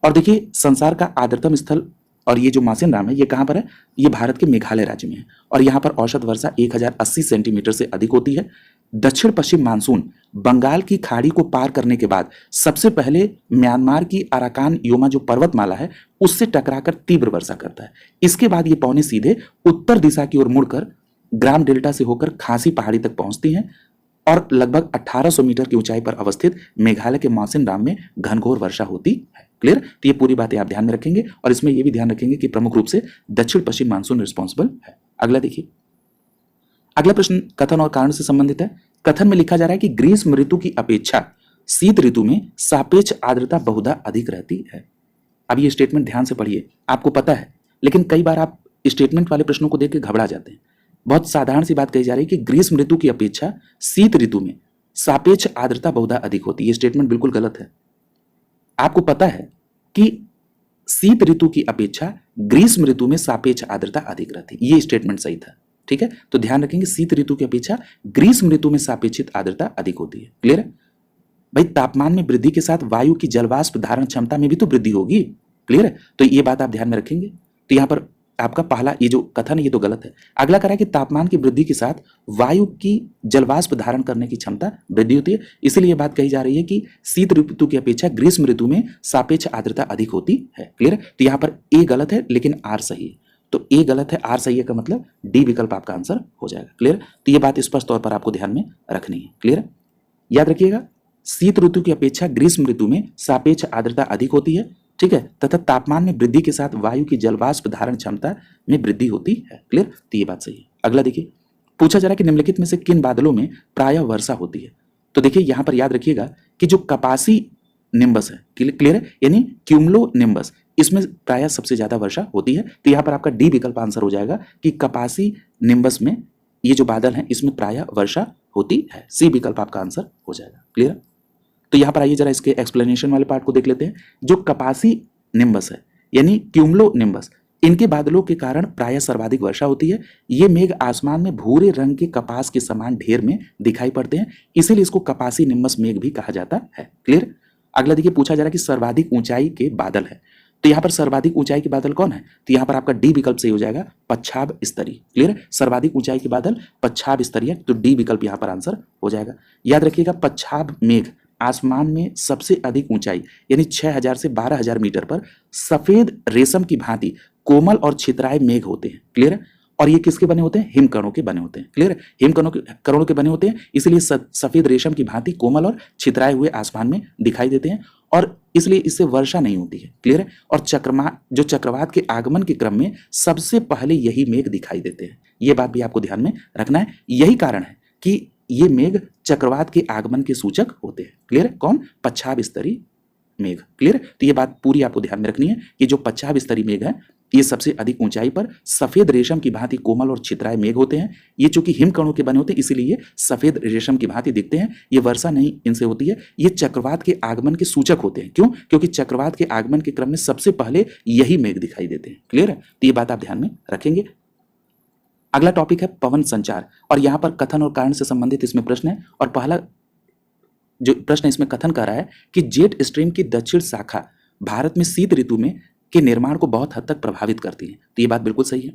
और देखिए संसार का आर्द्रतम स्थल और ये जो मौसिनराम है ये कहां पर है? ये भारत के मेघालय राज्य में है और यहाँ पर औसत वर्षा 1080 सेंटीमीटर से अधिक होती है। दक्षिण पश्चिम मानसून बंगाल की खाड़ी को पार करने के बाद सबसे पहले म्यांमार की अराकान योमा जो पर्वतमाला है उससे टकराकर तीव्र वर्षा करता है। इसके बाद ये पवनें सीधे उत्तर दिशा की ओर मुड़कर ग्राम डेल्टा से होकर खासी पहाड़ी तक पहुंचती हैं और लगभग 1800 मीटर की ऊंचाई पर अवस्थित मेघालय के मौसिनराम में घनघोर वर्षा होती है। क्लियर? तो ये पूरी बातें आप ध्यान में रखेंगे और इसमें यह भी ध्यान रखेंगे कि प्रमुख रूप से दक्षिण पश्चिम मानसून रिस्पॉन्सिबल है। अगला देखिए, अगला प्रश्न कथन और कारण से संबंधित है। कथन में लिखा जा रहा है कि ग्रीष्म ऋतु की अपेक्षा शीत ऋतु में सापेक्ष आर्द्रता बहुधा अधिक रहती है। अब ये स्टेटमेंट ध्यान से पढ़िए, आपको पता है लेकिन कई बार आप स्टेटमेंट वाले प्रश्नों को देख के घबरा जाते हैं। बहुत साधारण सी बात कही जा रही है कि ग्रीष्म ऋतु की अपेक्षा शीत ऋतु में सापेक्ष आर्द्रता बहुधा अधिक होती है। ये स्टेटमेंट बिल्कुल गलत है। आपको पता है कि शीत ऋतु की अपेक्षा ग्रीष्म ऋतु में सापेक्ष आर्द्रता अधिक रहती है। ये स्टेटमेंट सही था। ठीक है, तो ध्यान रखेंगे शीत ऋतु की अपेक्षा ग्रीष्म ऋतु में सापेक्षित आर्द्रता अधिक होती है। क्लियर है भाई? तापमान में वृद्धि के साथ वायु की जलवाष्प धारण क्षमता में भी तो वृद्धि होगी। क्लियर है? तो ये बात आप ध्यान में रखेंगे। तो यहां पर आपका पहला ये जो कथन है ये तो गलत है। अगला कह रहा है कि तापमान की वृद्धि के साथ वायु की जलवाष्प धारण करने की क्षमता वृद्धि होती है, इसलिए यह बात कही जा रही है कि शीत ऋतु की अपेक्षा ग्रीष्म ऋतु में सापेक्ष आर्द्रता अधिक होती है। क्लियर है? तो यहाँ पर ए गलत है लेकिन आर सही है। तो ए गलत है, आर सही है का मतलब डी विकल्प आपका आंसर हो जाएगा। क्लियर? तो ये बात स्पष्ट तौर पर आपको ध्यान में रखनी है। क्लियर? याद रखिएगा, शीत ऋतु की अपेक्षा ग्रीष्म ऋतु में सापेक्ष आर्द्रता अधिक होती है। ठीक है, तथा तापमान में वृद्धि के साथ वायु की जलवाष्प धारण क्षमता में वृद्धि होती है। क्लियर? तो ये बात सही है। अगला देखिए, पूछा जा रहा है कि निम्नलिखित में से किन बादलों में प्रायः वर्षा होती है। तो देखिए यहां पर याद रखिएगा कि जो कपासी निम्बस है, क्लियर है, यानी क्यूमुलो निम्बस, इसमें प्रायः सबसे ज्यादा वर्षा होती है। तो यहां पर आपका डी विकल्प आंसर हो जाएगा कि कपासी निम्बस में ये जो बादल है इसमें प्रायः वर्षा होती है। सी विकल्प आपका आंसर हो जाएगा। क्लियर? तो यहां पर आइए जरा इसके एक्सप्लेनेशन वाले पार्ट को देख लेते हैं। जो कपासी निम्बस है यानी क्यूमुलो निम्बस, इनके बादलों के कारण प्रायः सर्वाधिक वर्षा होती है। ये मेघ आसमान में भूरे रंग के कपास के समान ढेर में दिखाई पड़ते हैं, इसीलिए इसको कपासी निम्बस मेघ भी कहा जाता है। क्लियर? अगला देखिए, पूछा जा रहा है कि सर्वाधिक ऊंचाई के बादल है। तो यहाँ पर सर्वाधिक ऊंचाई के बादल कौन है? तो यहाँ पर आपका डी विकल्प सही हो जाएगा, पच्छाद स्तरीय। क्लियर? सर्वाधिक ऊंचाई के बादल पच्छाद स्तरीय, तो डी विकल्प यहाँ पर आंसर हो जाएगा। याद रखिएगा, पच्छाद मेघ आसमान में सबसे अधिक ऊंचाई यानी 6000 से 12000 मीटर पर सफेद रेशम की भांति कोमल और छितराए मेघ होते हैं। क्लियर है? और ये किसके बने होते हैं? हिमकणों के बने होते हैं। क्लियर है? हिमकणों के बने होते हैं, इसलिए सफेद रेशम की भांति कोमल और छितराए हुए आसमान में दिखाई देते हैं और इसलिए इससे वर्षा नहीं होती है। क्लियर है? और चक्रवात के आगमन के क्रम में सबसे पहले यही मेघ दिखाई देते हैं। ये बात भी आपको ध्यान में रखना है। यही कारण है कि ये मेघ चक्रवात के आगमन के सूचक होते हैं। क्लियर? कौन? पच्छाद स्तरीय मेघ। क्लियर? तो ये बात पूरी आपको ध्यान में रखनी है कि जो पच्छाद स्तरीय मेघ है ये सबसे अधिक ऊंचाई पर सफेद रेशम की भांति कोमल और छितराए मेघ होते हैं। ये चूंकि हिमकणों के बने होते हैं इसीलिए ये सफेद रेशम की भांति दिखते हैं। ये वर्षा नहीं इनसे होती है, ये चक्रवात के आगमन के सूचक होते हैं। क्यों? क्योंकि चक्रवात के आगमन के क्रम में सबसे पहले यही मेघ दिखाई देते हैं। क्लियर है? तो ये बात आप ध्यान में रखेंगे। अगला टॉपिक है पवन संचार और यहां पर कथन और कारण से संबंधित इसमें प्रश्न है और पहला जो प्रश्न इसमें कथन कर रहा है कि जेट स्ट्रीम की दक्षिण शाखा भारत में शीत ऋतु में के निर्माण को बहुत हद तक प्रभावित करती है। तो ये बात बिल्कुल सही है।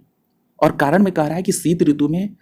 और कारण में कह रहा है कि शीत ऋतु में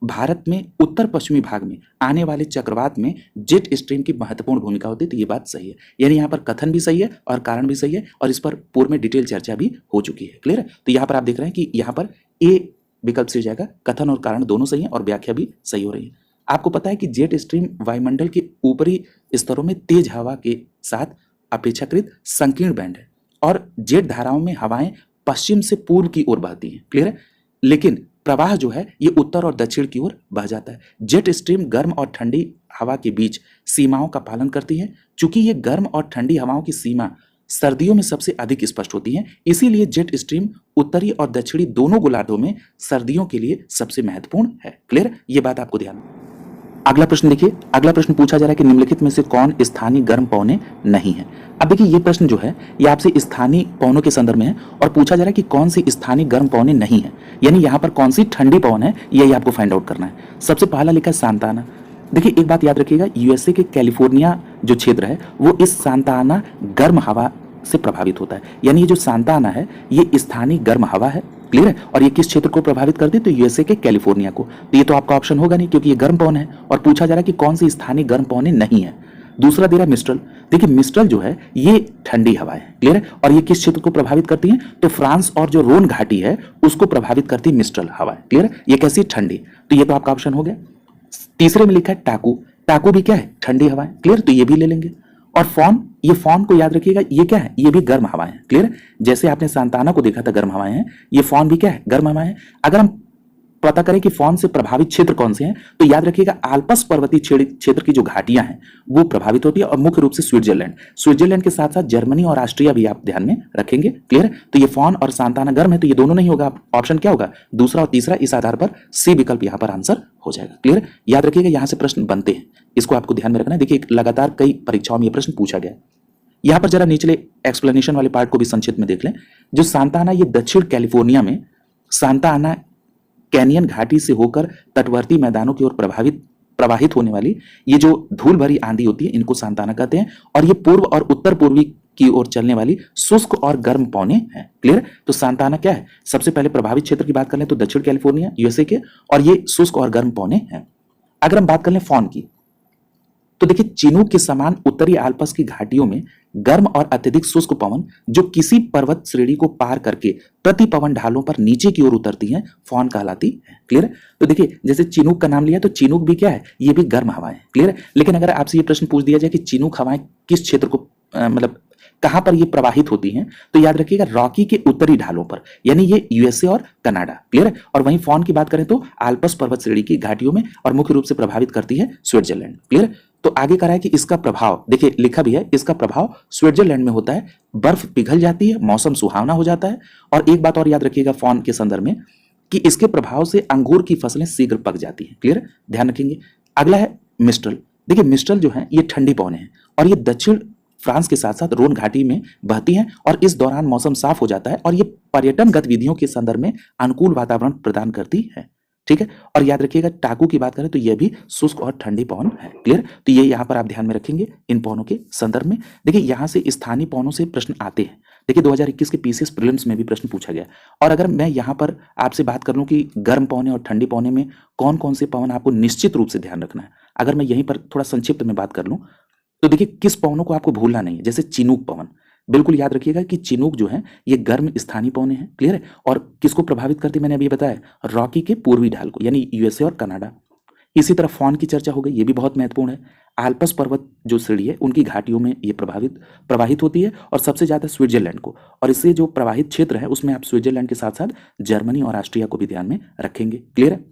भारत में उत्तर पश्चिमी भाग में आने वाले चक्रवात में जेट स्ट्रीम की महत्वपूर्ण भूमिका होती है। तो ये बात सही है, यानी यहाँ पर कथन भी सही है और कारण भी सही है, और इस पर पूर्व में डिटेल चर्चा भी हो चुकी है। क्लियर है? तो यहाँ पर आप देख रहे हैं कि यहाँ पर ए विकल्प से हो जाएगा, कथन और कारण दोनों सही है और व्याख्या भी सही हो रही है। आपको पता है कि जेट स्ट्रीम वायुमंडल के ऊपरी स्तरों में तेज हवा के साथ अपेक्षाकृत संकीर्ण बैंड है, और जेट धाराओं में हवाएं पश्चिम से पूर्व की ओर बहती हैं। क्लियर है? लेकिन प्रवाह जो है ये उत्तर और दक्षिण की ओर बह जाता है। जेट स्ट्रीम गर्म और ठंडी हवा के बीच सीमाओं का पालन करती है। चूंकि ये गर्म और ठंडी हवाओं की सीमा सर्दियों में सबसे अधिक स्पष्ट होती है, इसीलिए जेट स्ट्रीम उत्तरी और दक्षिणी दोनों गोलार्धों में सर्दियों के लिए सबसे महत्वपूर्ण है। क्लियर? ये बात आपको ध्यान। अगला प्रश्न देखिए, अगला प्रश्न पूछा जा रहा है कि निम्नलिखित में से कौन स्थानीय गर्म पवने नहीं है। अब देखिए ये प्रश्न जो है ये आपसे स्थानीय पवनों के संदर्भ में है, और पूछा जा रहा है कि कौन सी स्थानीय गर्म पवने नहीं है, यानी यहाँ पर कौन सी ठंडी पवन है, यही आपको फाइंड आउट करना है। सबसे पहला लिखा है सांता आना। देखिए एक बात याद रखिएगा, यूएसए के कैलिफोर्निया जो क्षेत्र है वो इस सांता आना गर्म हवा से प्रभावित होता है, यानी ये जो सांता आना है ये स्थानीय गर्म हवा है। क्लियर है? और ये किस क्षेत्र को प्रभावित करती है? तो यूएसए के कैलिफोर्निया को। तो ये तो आपका ऑप्शन होगा नहीं, क्योंकि ये गर्म पवन है, और पूछा जा रहा है कि कौन सी स्थानीय गर्म पवने नहीं है। दूसरा दे रहा है मिस्ट्रल। देखिए मिस्ट्रल जो है ये ठंडी हवा है। क्लियर है? और ये किस क्षेत्र को प्रभावित करती है? तो फ्रांस और जो रोन घाटी है उसको प्रभावित करती है मिस्ट्रल हवा। क्लियर है? ये कैसी ठंडी, तो ये तो आपका ऑप्शन हो गया। तीसरे में लिखा है टाकू। टाकू भी क्या है? ठंडी हवा है। क्लियर? तो ये भी ले लेंगे। और फॉन, ये फॉन को याद रखिएगा, ये क्या है? ये भी गर्म हवाएं हैं। क्लियर? जैसे आपने सांताना को देखा था गर्म हवाएं हैं, ये फॉन भी क्या है? गर्म हवाएं हैं। अगर हम पता करें कि फॉन से प्रभावित क्षेत्र कौन से हैं, तो याद रखिएगा आल्प्स पर्वतीय क्षेत्र की जो घाटियां हैं वो प्रभावित होती है, और मुख्य रूप से स्विट्जरलैंड के साथ साथ जर्मनी और ऑस्ट्रिया भी आप ध्यान में रखेंगे। क्लियर? तो ये फॉन और सांताना गर्म है, तो ये दोनों नहीं होगा। ऑप्शन क्या होगा? दूसरा और तीसरा। इस आधार पर सी विकल्प यहाँ पर आंसर हो जाएगा। क्लियर? याद रखिएगा यहाँ से प्रश्न बनते हैं, इसको आपको ध्यान में रखना है। देखिए लगातार कई परीक्षाओं में यह प्रश्न पूछा गया। यहाँ पर जरा निचले एक्सप्लेनेशन वाले पार्ट को भी संक्षिप्त में देख लें। जो सांता आना ये दक्षिण कैलिफोर्निया में सांता आना कैनियन घाटी से होकर तटवर्ती मैदानों की ओर प्रवाहित होने वाली ये जो धूल भरी आंधी होती है, इनको सांता आना कहते हैं। और ये पूर्व और उत्तर पूर्वी की ओर चलने वाली शुष्क और गर्म पवने हैं। क्लियर? तो सांता आना क्या है? सबसे पहले प्रभावित क्षेत्र की बात कर लें तो दक्षिण कैलिफोर्निया यूएसए के, और ये शुष्क और गर्म पवने हैं। अगर हम बात कर लें फॉन की, तो देखिए चिनूक के समान उत्तरी आल्प्स की घाटियों में गर्म और अत्यधिक शुष्क पवन जो किसी पर्वत श्रेणी को पार करके प्रति पवन ढालों पर नीचे की ओर उतरती हैं, फॉन कहलाती है। क्लियर? तो देखिए जैसे चिनूक का नाम लिया तो चिनूक भी क्या है? ये भी गर्म हवाएं। क्लियर? लेकिन अगर आपसे ये प्रश्न पूछ दिया जाए कि चिनूक हवाएं किस क्षेत्र को मतलब कहां पर ये प्रवाहित होती हैं, तो याद रखिएगा रॉकी के उत्तरी ढालों पर, यानी ये यूएसए और कनाडा। क्लियर? और वहीं फॉन की बात करें तो आल्प्स पर्वत श्रेणी की घाटियों में, और मुख्य रूप से प्रभावित करती है स्विट्जरलैंड। क्लियर? तो आगे कह रहा है कि इसका प्रभाव, देखिए लिखा भी है, इसका प्रभाव स्विट्जरलैंड में होता है, बर्फ पिघल जाती है, मौसम सुहावना हो जाता है। और एक बात और याद रखिएगा फॉन के संदर्भ में कि इसके प्रभाव से अंगूर की फसलें शीघ्र पक जाती हैं। क्लियर? ध्यान रखेंगे। अगला है मिस्ट्रल। देखिए मिस्ट्रल जो है ये ठंडी पवनें हैं, और ये दक्षिण फ्रांस के साथ साथ रोन घाटी में बहती हैं, और इस दौरान मौसम साफ हो जाता है, और ये पर्यटन गतिविधियों के संदर्भ में अनुकूल वातावरण प्रदान करती है। ठीक है? और याद रखिएगा टाकू की बात करें तो यह भी शुष्क और ठंडी पवन है। क्लियर? तो ये यहाँ पर आप ध्यान में रखेंगे इन पवनों के संदर्भ में। देखिए यहाँ से स्थानीय पवनों से प्रश्न आते हैं। देखिए 2021 के पीसीएस प्रीलिम्स में भी प्रश्न पूछा गया। और अगर मैं यहाँ पर आपसे बात कर लूँ कि गर्म पवने और ठंडी पवने में कौन कौन से पवन आपको निश्चित रूप से ध्यान रखना है, अगर मैं यहीं पर थोड़ा संक्षिप्त में बात कर लूँ तो देखिए किस पवनों को आपको भूलना नहीं है। जैसे चिनूक पवन, बिल्कुल याद रखिएगा कि चिनूक जो है ये गर्म स्थानीय पवने हैं। क्लियर है? और किसको प्रभावित करती, मैंने अभी बताया, रॉकी के पूर्वी ढाल को, यानी यूएसए और कनाडा। इसी तरह फॉन की चर्चा हो गई, ये भी बहुत महत्वपूर्ण है। आल्प्स पर्वत जो श्रेणी है उनकी घाटियों में ये प्रवाहित होती है, और सबसे ज्यादा स्विट्जरलैंड को। और इससे जो प्रवाहित क्षेत्र है उसमें आप स्विट्जरलैंड के साथ साथ जर्मनी और ऑस्ट्रिया को भी ध्यान में रखेंगे। क्लियर है?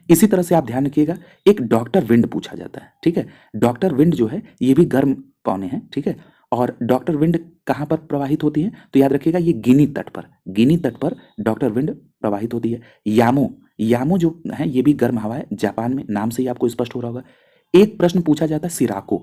इसी तरह से आप ध्यान रखिएगा एक डॉक्टर विंड पूछा जाता है। ठीक है? डॉक्टर विंड जो है ये भी गर्म पवने हैं। ठीक है? और डॉक्टर विंड कहाँ पर प्रवाहित होती है, तो याद रखिएगा ये गिनी तट पर डॉक्टर विंड प्रवाहित होती है। यामो जो है ये भी गर्म हवा है, जापान में, नाम से ही आपको स्पष्ट हो रहा होगा। एक प्रश्न पूछा जाता है सिराको।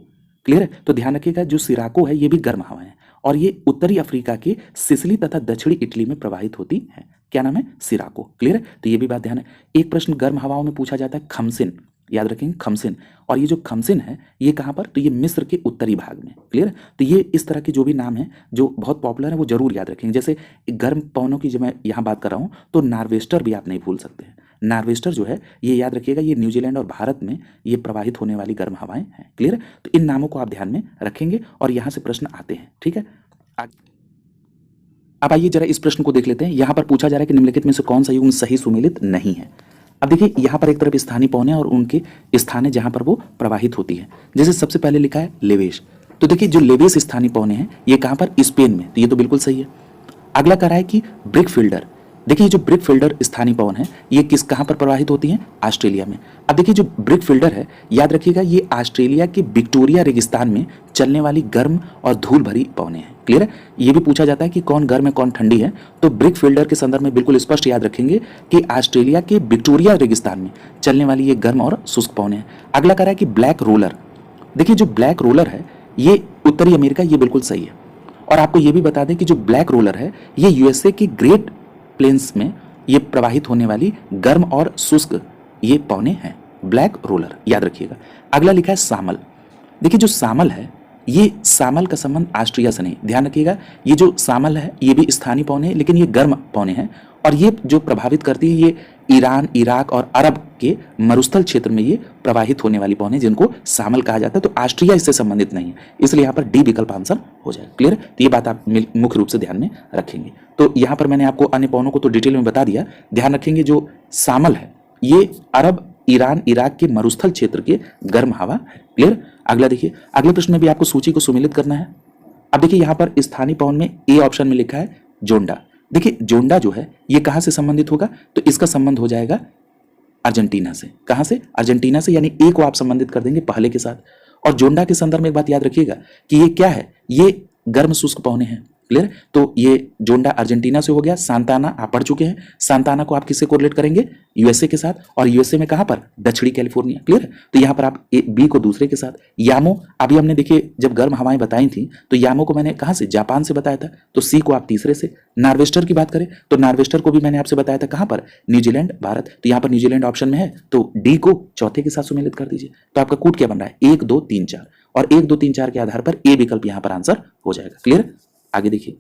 क्लियर है? तो ध्यान रखिएगा जो सिराको है ये भी गर्म हवा है, और ये उत्तरी अफ्रीका के सिसिली तथा दक्षिणी इटली में प्रवाहित होती है। क्या नाम है? सिराको। क्लियर है? तो ये भी बात ध्यान है। एक प्रश्न गर्म हवाओं में पूछा जाता है खमसिन। याद रखेंगे खमसिन। और ये जो खमसिन है ये कहाँ पर, तो ये मिस्र के उत्तरी भाग में। क्लियर। तो ये इस तरह के जो भी नाम है जो बहुत पॉपुलर है वो जरूर याद रखेंगे। जैसे गर्म पवनों की जब मैं यहाँ बात कर रहा हूँ तो नार्वेस्टर भी आप नहीं भूल सकते हैं। नार्वेस्टर जो है ये याद रखिएगा, ये न्यूजीलैंड और भारत में ये प्रवाहित होने वाली गर्म हवाएं हैं। क्लियर। तो इन नामों को आप ध्यान में रखेंगे और यहाँ से प्रश्न आते हैं। ठीक है। अब आइए जरा इस प्रश्न को देख लेते हैं। यहाँ पर पूछा जा रहा है कि निम्नलिखित में से कौन सा युग्म सही सुमेलित नहीं है। अब देखिए यहाँ पर एक तरफ स्थानीय पवन है और उनके स्थान है जहाँ पर वो प्रवाहित होती है। जैसे सबसे पहले लिखा है लेवेश, तो देखिए जो लेवेश स्थानीय पवन है ये कहाँ पर, स्पेन में, तो ये तो बिल्कुल सही है। अगला कह रहा है कि ब्रिक फिल्डर, देखिए जो ब्रिक फिल्डर स्थानीय पवन है ये किस कहाँ पर प्रवाहित होती हैं, ऑस्ट्रेलिया में। अब देखिए जो ब्रिक फिल्डर है याद रखिएगा ये ऑस्ट्रेलिया के विक्टोरिया रेगिस्तान में चलने वाली गर्म और धूल भरी पवनें हैं। क्लियर है। ये भी पूछा जाता है कि कौन गर्म है कौन ठंडी है, तो ब्रिक फिल्डर के संदर्भ में बिल्कुल स्पष्ट याद रखेंगे कि ऑस्ट्रेलिया के विक्टोरिया रेगिस्तान में चलने वाली ये गर्म और शुष्क पवनें हैं। अगला कह रहा है कि ब्लैक रोलर, देखिए जो ब्लैक रोलर है ये उत्तरी अमेरिका, ये बिल्कुल सही है। और आपको ये भी बता दें कि जो ब्लैक रोलर है ये यूएसए की ग्रेट प्लेन्स में ये प्रवाहित होने वाली गर्म और शुष्क ये पवनें हैं, ब्लैक रोलर, याद रखिएगा। अगला लिखा है सामल, देखिए जो सामल है ये सामल का संबंध ऑस्ट्रिया से नहीं, ध्यान रखिएगा। ये जो सामल है ये भी स्थानीय पवनें हैं लेकिन ये गर्म पवनें हैं और ये जो प्रभावित करती है ये ईरान, इराक और अरब के मरुस्थल क्षेत्र में ये प्रवाहित होने वाली पवनें जिनको सामल कहा जाता है। तो ऑस्ट्रिया इससे संबंधित नहीं है, इसलिए यहाँ पर डी विकल्प आंसर हो जाएगा। क्लियर। तो ये बात आप मुख्य रूप से ध्यान में रखेंगे। तो यहाँ पर मैंने आपको अन्य पवनों को तो डिटेल में बता दिया, ध्यान रखेंगे जो सामल है ये अरब, ईरान, इराक के मरुस्थल क्षेत्र के गर्म हवा है। क्लियर। अगला देखिए, अगले प्रश्न में भी आपको सूची को सुमेलित करना है। अब देखिए यहाँ पर स्थानीय पवन में ए ऑप्शन में लिखा है जोंडा, देखिए जोंडा जो है ये कहाँ से संबंधित होगा, तो इसका संबंध हो जाएगा अर्जेंटीना से। कहाँ से, अर्जेंटीना से, यानी ए को आप संबंधित कर देंगे पहले के साथ। और जोंडा के संदर्भ में एक बात याद रखिएगा कि ये क्या है, ये गर्म शुष्क पवनें हैं। क्लियर। तो ये जोंडा अर्जेंटीना से हो गया। सांताना आप पढ़ चुके हैं, सांताना को आप किससे कोरिलेट करेंगे, यूएसए के साथ, और यूएसए में कहां पर, दक्षिणी कैलिफोर्निया। क्लियर। तो यहां पर आप बी को दूसरे के साथ। यामो, अभी हमने देखिए जब गर्म हवाएं बताई थी तो यामो को मैंने कहां से, जापान से बताया था, तो सी को आप तीसरे से। नार्वेस्टर की बात करें तो नार्वेस्टर को भी मैंने आपसे बताया था कहां पर, न्यूजीलैंड, भारत, तो यहां पर न्यूजीलैंड ऑप्शन में है, तो डी को चौथे के साथ सुमेलित कर दीजिए। तो आपका कूट क्या बन रहा है, 1 2 3 4, और 1 2 3 4 के आधार पर ए विकल्प यहां पर आंसर हो जाएगा। क्लियर। आगे देखिए,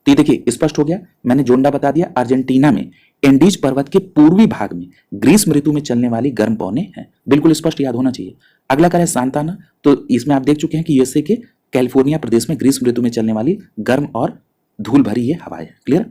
तो देखिए स्पष्ट हो गया, मैंने जोंडा बता दिया। अर्जेंटीना में एंडीज पर्वत के पूर्वी भाग में ग्रीष्म ऋतु में चलने वाली गर्म पवनें हैं, बिल्कुल स्पष्ट याद होना चाहिए। अगला क्या है, सांताना, तो इसमें आप देख चुके हैं कि यूएसए के कैलिफोर्निया प्रदेश में ग्रीष्म ऋतु में चलने वाली गर्म और धूल भरी ये हवाएं। क्लियर।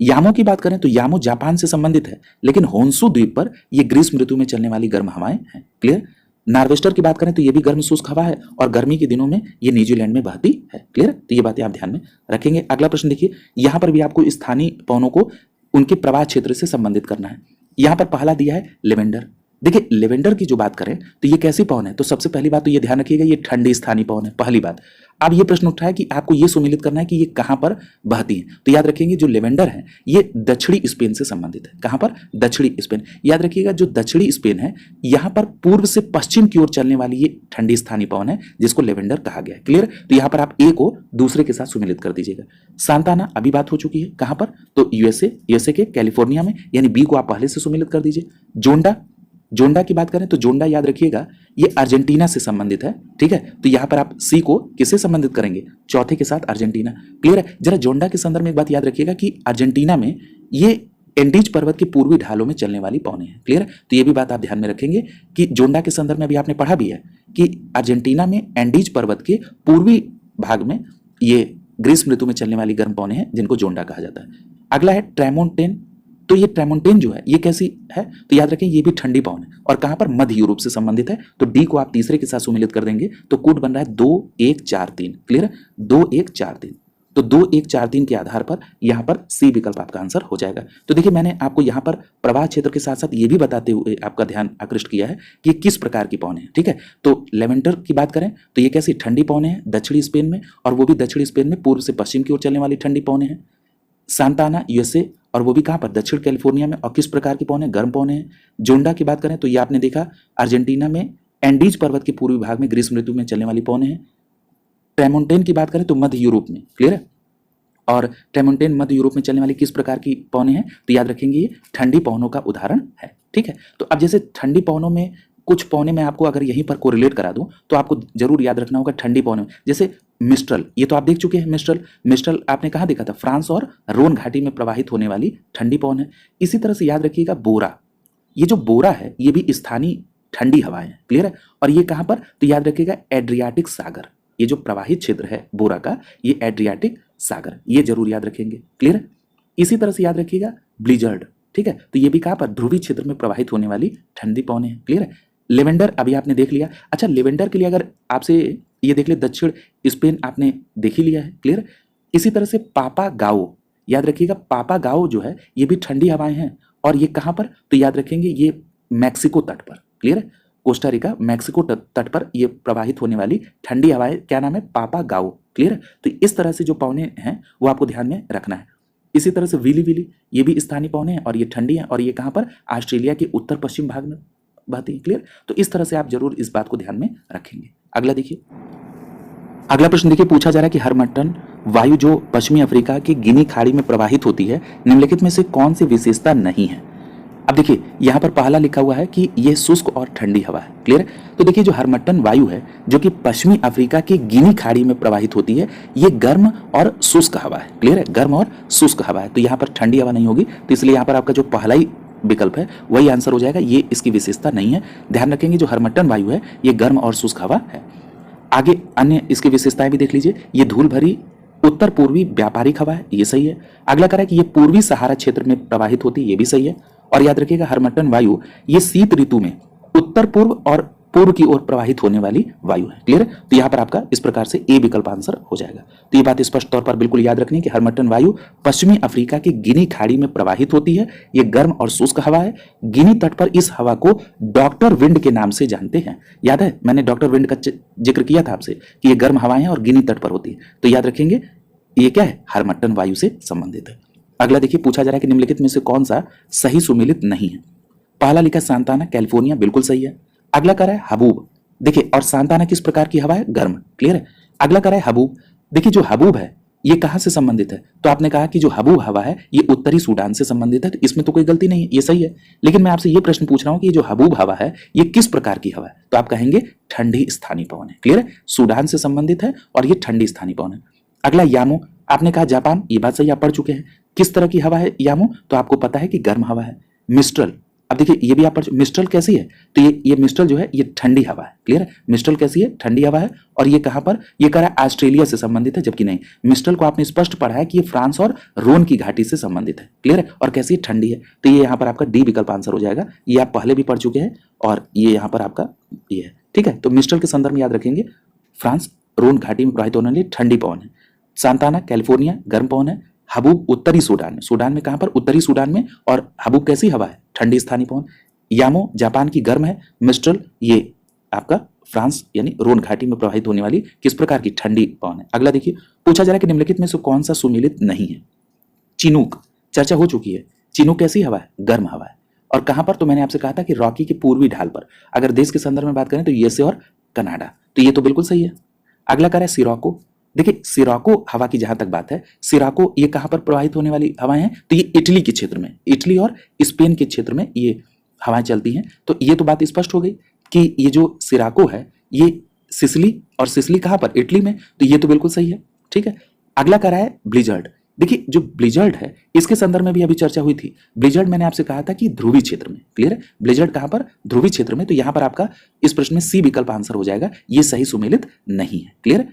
यामो की बात करें तो यामो जापान से संबंधित है लेकिन होन्सू द्वीप पर यह ग्रीष्म ऋतु में चलने वाली गर्म हवाएं हैं। क्लियर। नार्वेस्टर की बात करें तो ये भी गर्म शुष्क हवा है और गर्मी के दिनों में ये न्यूजीलैंड में बहती है। क्लियर। तो ये बातें आप ध्यान में रखेंगे। अगला प्रश्न देखिए, यहां पर भी आपको स्थानीय पवनों को उनके प्रवाह क्षेत्र से संबंधित करना है। यहां पर पहला दिया है लेवेंडर, देखिए लेवेंडर की जो बात करें तो ये कैसी पवन है, तो सबसे पहली बात तो ये ध्यान रखिएगा ये ठंडी स्थानीय पवन है, पहली बात। अब ये प्रश्न उठा है कि आपको ये सुमेलित करना है कि ये कहां पर बहती है, तो याद रखेंगे जो लेवेंडर है ये दक्षिणी स्पेन से संबंधित है। कहां पर, दक्षिणी स्पेन। याद रखिएगा जो दक्षिणी स्पेन है यहां पर पूर्व से पश्चिम की ओर चलने वाली ये ठंडी स्थानीय पवन है जिसको लेवेंडर कहा गया है। क्लियर। तो यहां पर आप ए को दूसरे के साथ सुमेलित कर दीजिएगा। सांताना अभी बात हो चुकी है, कहां पर, तो यूएसए के कैलिफोर्निया में, यानी बी को आप पहले से सुमेलित कर दीजिए। जोंडा की बात करें तो जोंडा याद रखिएगा ये अर्जेंटीना से संबंधित है। ठीक है। तो यहां पर आप सी को किससे संबंधित करेंगे, चौथे के साथ, अर्जेंटीना। क्लियर है। जरा जोंडा के संदर्भ में एक बात याद रखिएगा कि अर्जेंटीना में ये एंडीज पर्वत के पूर्वी ढालों में चलने वाली पवनें हैं। क्लियर है। तो ये भी बात आप ध्यान में रखेंगे कि जोंडा के संदर्भ में अभी आपने पढ़ा भी है कि अर्जेंटीना में एंडीज पर्वत के पूर्वी भाग में ये ग्रीष्म ऋतु में चलने वाली गर्म पवनें हैं जिनको जोंडा कहा जाता है। अगला है ट्रेमोंटेन, तो ये ट्रेमोंटेन जो है ये कैसी है, तो याद रखें ये भी ठंडी पवन है और कहां पर, मध्य यूरोप से संबंधित है। तो डी को आप तीसरे के साथ सुमेलित कर देंगे तो कूट बन रहा है 2 1 4 3। क्लियर है। 2 1 4 3, तो 2 1 4 3 के आधार पर यहां पर सी विकल्प आपका आंसर हो जाएगा। तो देखिए मैंने आपको यहां पर प्रवाह क्षेत्र के साथ साथ ये भी बताते हुए आपका ध्यान आकृष्ट किया है कि किस प्रकार की पवनें हैं। ठीक है। तो लेवेंडर की बात करें तो ये कैसी ठंडी पवनें हैं दक्षिणी स्पेन में, और वो भी दक्षिणी स्पेन में पूर्व से पश्चिम की ओर चलने वाली ठंडी पवनें हैं। सांताना यूएसए, और वो भी कहां पर, दक्षिण कैलिफोर्निया में, और किस प्रकार की पवनें, गर्म पवनें हैं। जोंडा की बात करें तो ये आपने देखा अर्जेंटीना में एंडीज पर्वत के पूर्वी भाग में ग्रीष्म ऋतु में चलने वाली पवनें हैं। ट्रेमोंटेन की बात करें तो मध्य यूरोप में। क्लियर है। और ट्रेमोंटेन मध्य यूरोप में चलने वाली किस प्रकार की पवनें हैं, तो याद रखेंगे ये ठंडी पवनों का उदाहरण है। ठीक है। तो अब जैसे ठंडी पवनों में कुछ पौने में आपको अगर यहीं पर कोरिलेट करा दूं तो आपको जरूर याद रखना होगा ठंडी पौने में, जैसे मिस्ट्रल, ये तो आप देख चुके हैं। मिस्ट्रल आपने कहाँ देखा था? फ्रांस और रोन घाटी में प्रवाहित होने वाली ठंडी पवन है। इसी तरह से याद रखिएगा बोरा, ये जो बोरा है ये भी स्थानीय ठंडी हवाएं हैं। क्लियर है? और ये कहाँ पर? तो याद रखिएगा एड्रियाटिक सागर, ये जो प्रवाहित क्षेत्र है बोरा का ये एड्रियाटिक सागर, ये जरूर याद रखेंगे। क्लियर है? इसी तरह से याद रखिएगा ब्लिजर्ड, ठीक है, तो ये भी कहाँ पर? ध्रुवीय क्षेत्र में प्रवाहित होने वाली ठंडी पवनें हैं। क्लियर है? लेवेंडर अभी आपने देख लिया। अच्छा, लेवेंडर के लिए अगर आपसे ये देख ले, दक्षिण स्पेन आपने देख ही लिया है। क्लियर? इसी तरह से पापा गाओ, याद रखिएगा पापा गाओ जो है ये भी ठंडी हवाएं हैं, और ये कहाँ पर? तो याद रखेंगे ये मैक्सिको तट पर। क्लियर है? कोस्टा रिका मैक्सिको तट पर ये प्रवाहित होने वाली ठंडी हवाएं, क्या नाम है? पापा गाओ। क्लियर है? तो इस तरह से जो पवनें हैं वो आपको ध्यान में रखना है। इसी तरह से विली विली, ये भी स्थानीय पवनें हैं और ये ठंडी हैं, और ये कहाँ पर? ऑस्ट्रेलिया के उत्तर पश्चिम भाग में बहती है। क्लियर? तो इस तरह से आप जरूर इस बात को ध्यान में रखेंगे। अगला देखिए, अगला प्रश्न देखिए, पूछा जा रहा है कि हरमट्टन वायु जो पश्चिमी अफ्रीका की गिनी खाड़ी में प्रवाहित होती है, निम्नलिखित में से कौन सी विशेषता नहीं है? अब देखिए यहाँ पर पहला लिखा हुआ है कि यह शुष्क और ठंडी हवा है। क्लियर? तो देखिए जो हरमट्टन वायु है जो कि पश्चिमी अफ्रीका की गिनी खाड़ी में प्रवाहित होती है, ये गर्म और शुष्क हवा है। क्लियर है? गर्म और शुष्क हवा है, तो यहाँ पर ठंडी हवा नहीं होगी, तो इसलिए यहाँ पर आपका जो पहला ही विकल्प है वही आंसर हो जाएगा, ये इसकी विशेषता नहीं है। ध्यान रखेंगे जो हरमट्टन वायु है ये गर्म और शुष्क हवा है। आगे अन्य इसकी विशेषताएं भी देख लीजिए, ये धूल भरी उत्तर पूर्वी व्यापारिक हवा है, ये सही है। अगला कह रहा है कि ये पूर्वी सहारा क्षेत्र में प्रवाहित होती है, ये भी सही है। और याद रखिएगा हरमट्टन वायु ये शीत ऋतु में उत्तर पूर्व और पूर्व की ओर प्रवाहित होने वाली वायु है। क्लियर? तो यहाँ पर आपका इस प्रकार से ए विकल्प आंसर हो जाएगा। तो ये बात स्पष्ट तौर पर बिल्कुल याद रखनी कि हरमट्टन वायु पश्चिमी अफ्रीका की गिनी खाड़ी में प्रवाहित होती है, ये गर्म और शुष्क हवा है। गिनी तट पर इस हवा को डॉक्टर विंड के नाम से जानते हैं। याद है मैंने डॉक्टर विंड का जिक्र किया था आपसे कि ये गर्म हवाएं हैं और गिनी तट पर होती है, तो याद रखेंगे ये क्या है? हरमट्टन वायु से संबंधित है। अगला देखिए, पूछा जा रहा है कि निम्नलिखित में से कौन सा सही सुमेलित नहीं है? पहला लिखा सांताना कैलिफोर्निया, बिल्कुल सही है। अगला कह रहा है हबूब, देखिए और सांताना किस प्रकार की हवा है? गर्म। क्लियर है? अगला कह रहा है हबूब, देखिए जो हबूब है ये कहां से संबंधित है? तो आपने कहा कि जो हबूब हवा है ये उत्तरी सूडान से संबंधित है, तो इसमें तो कोई गलती नहीं है, ये सही है। लेकिन मैं आपसे ये प्रश्न पूछ रहा हूं कि ये जो हबूब हवा है ये किस प्रकार की हवा है? तो आप कहेंगे ठंडी स्थानीय पवन है। क्लियर है? सूडान से संबंधित है और ये ठंडी स्थानीय पवन है। अगला यामो, आपने कहा जापान, ये बात सही आप पढ़ चुके हैं। किस तरह की हवा है यामो? तो आपको पता है कि गर्म हवा है। मिस्ट्रल, अब देखिए ये भी आप पढ़, मिस्ट्रल कैसी है? तो ये मिस्ट्रल जो है ये ठंडी हवा है। क्लियर है? मिस्ट्रल कैसी है? ठंडी हवा है। और ये कहां पर? ये कह रहा है ऑस्ट्रेलिया से संबंधित है, जबकि नहीं, मिस्ट्रल को आपने स्पष्ट पढ़ा है कि ये फ्रांस और रोन की घाटी से संबंधित है। क्लियर है? और कैसी है? ठंडी है। तो ये यहाँ पर आपका डी विकल्प आंसर हो जाएगा, ये आप पहले भी पढ़ चुके हैं और ये यहाँ पर आपका ये है। ठीक है? तो मिस्ट्रल के संदर्भ में याद रखेंगे फ्रांस रोन घाटी में प्रवाहित होने वाली ठंडी पवन है। सांताना कैलिफोर्निया गर्म पवन है। हबूब उत्तरी सूडान में, सूडान में कहां पर? उत्तरी सूडान में। और हबूब कैसी हवा है? ठंडी स्थानीय पवन। यामो जापान की गर्म है। मिस्ट्रल ये आपका फ्रांस यानी रोन घाटी में प्रवाहित होने वाली किस प्रकार की? ठंडी पवन है। अगला देखिए, पूछा जा रहा है कि निम्नलिखित में से कौन सा सुमेलित नहीं है? चिनूक, चर्चा हो चुकी है। चिनूक कैसी हवा है? गर्म हवा है। और कहां पर? तो मैंने आपसे कहा था कि रॉकी के पूर्वी ढाल पर। अगर देश के संदर्भ में बात करें तो यूएसए और कनाडा, तो ये तो बिल्कुल सही है। अगला कह रहा है सिराको, देखिए सिराको हवा की जहां तक बात है, सिराको ये कहां पर प्रवाहित होने वाली हवाएं हैं? तो ये इटली के क्षेत्र में, इटली और स्पेन के क्षेत्र में ये हवाएं चलती हैं। तो ये तो बात स्पष्ट हो गई कि ये जो सिराको है ये सिसिली, और सिसिली कहां पर? इटली में, तो ये तो बिल्कुल सही है। ठीक है? अगला कह रहा है ब्लिजर्ड, देखिए जो ब्लिजर्ड है इसके संदर्भ में भी अभी चर्चा हुई थी। ब्लिजर्ड मैंने आपसे कहा था कि ध्रुवीय क्षेत्र में। क्लियर है? ब्लिजर्ड कहां पर? ध्रुवीय क्षेत्र में। तो यहां पर आपका इस प्रश्न में सी विकल्प आंसर हो जाएगा, ये सही सुमेलित नहीं है। क्लियर है?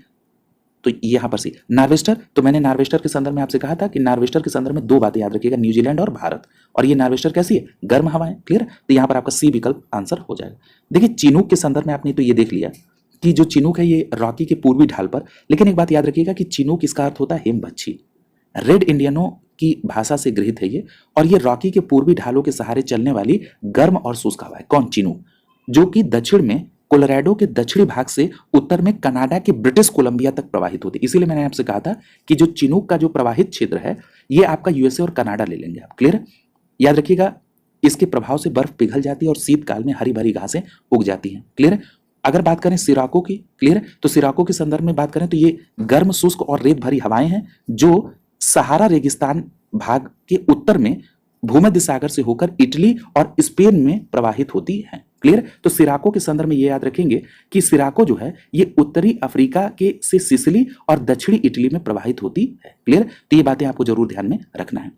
तो यहां पर सी। नार्वेस्टर, तो मैंने नार्वेस्टर के संदर्भ में आपसे कहा था कि नार्वेस्टर के संदर्भ में दो बातें याद रखिएगा, न्यूजीलैंड और भारत। और ये नार्वेस्टर कैसी है? गर्म हवा है। क्लियर? तो यहां पर आपका सी विकल्प आंसर हो जाएगा। देखिए चिनूक के संदर्भ में आपने तो ये देख लिया कि जो चिनूक है ये रॉकी के पूर्वी ढाल पर, लेकिन एक बात याद रखिएगा कि चिनूक इसका अर्थ होता है हिमभच्छी, रेड इंडियनों की भाषा से गृहित है ये, और ये रॉकी के पूर्वी ढालों के सहारे चलने वाली गर्म और शुष्क हवा है। कौन? चिनूक, जो कि दक्षिण में कोलोराडो के दक्षिणी भाग से उत्तर में कनाडा के ब्रिटिश कोलंबिया तक प्रवाहित होती है। इसीलिए मैंने आपसे कहा था कि जो चिनूक का जो प्रवाहित क्षेत्र है ये आपका यूएसए और कनाडा ले लेंगे आप। क्लियर? याद रखिएगा इसके प्रभाव से बर्फ पिघल जाती है और शीतकाल में हरी भरी घासें उग जाती हैं। क्लियर? अगर बात करें सिराको की, क्लियर, तो सिराको के संदर्भ में बात करें तो ये गर्म शुष्क और रेत भरी हवाएं हैं जो सहारा रेगिस्तान भाग के उत्तर में भूमध्य सागर से होकर इटली और स्पेन में प्रवाहित होती हैं। क्लियर। तो सिराको के संदर्भ में ये याद रखेंगे कि सिराको जो है ये उत्तरी अफ्रीका के से सिसिली और दक्षिणी इटली में प्रवाहित होती है। क्लियर। तो ये बातें आपको जरूर ध्यान में रखना है।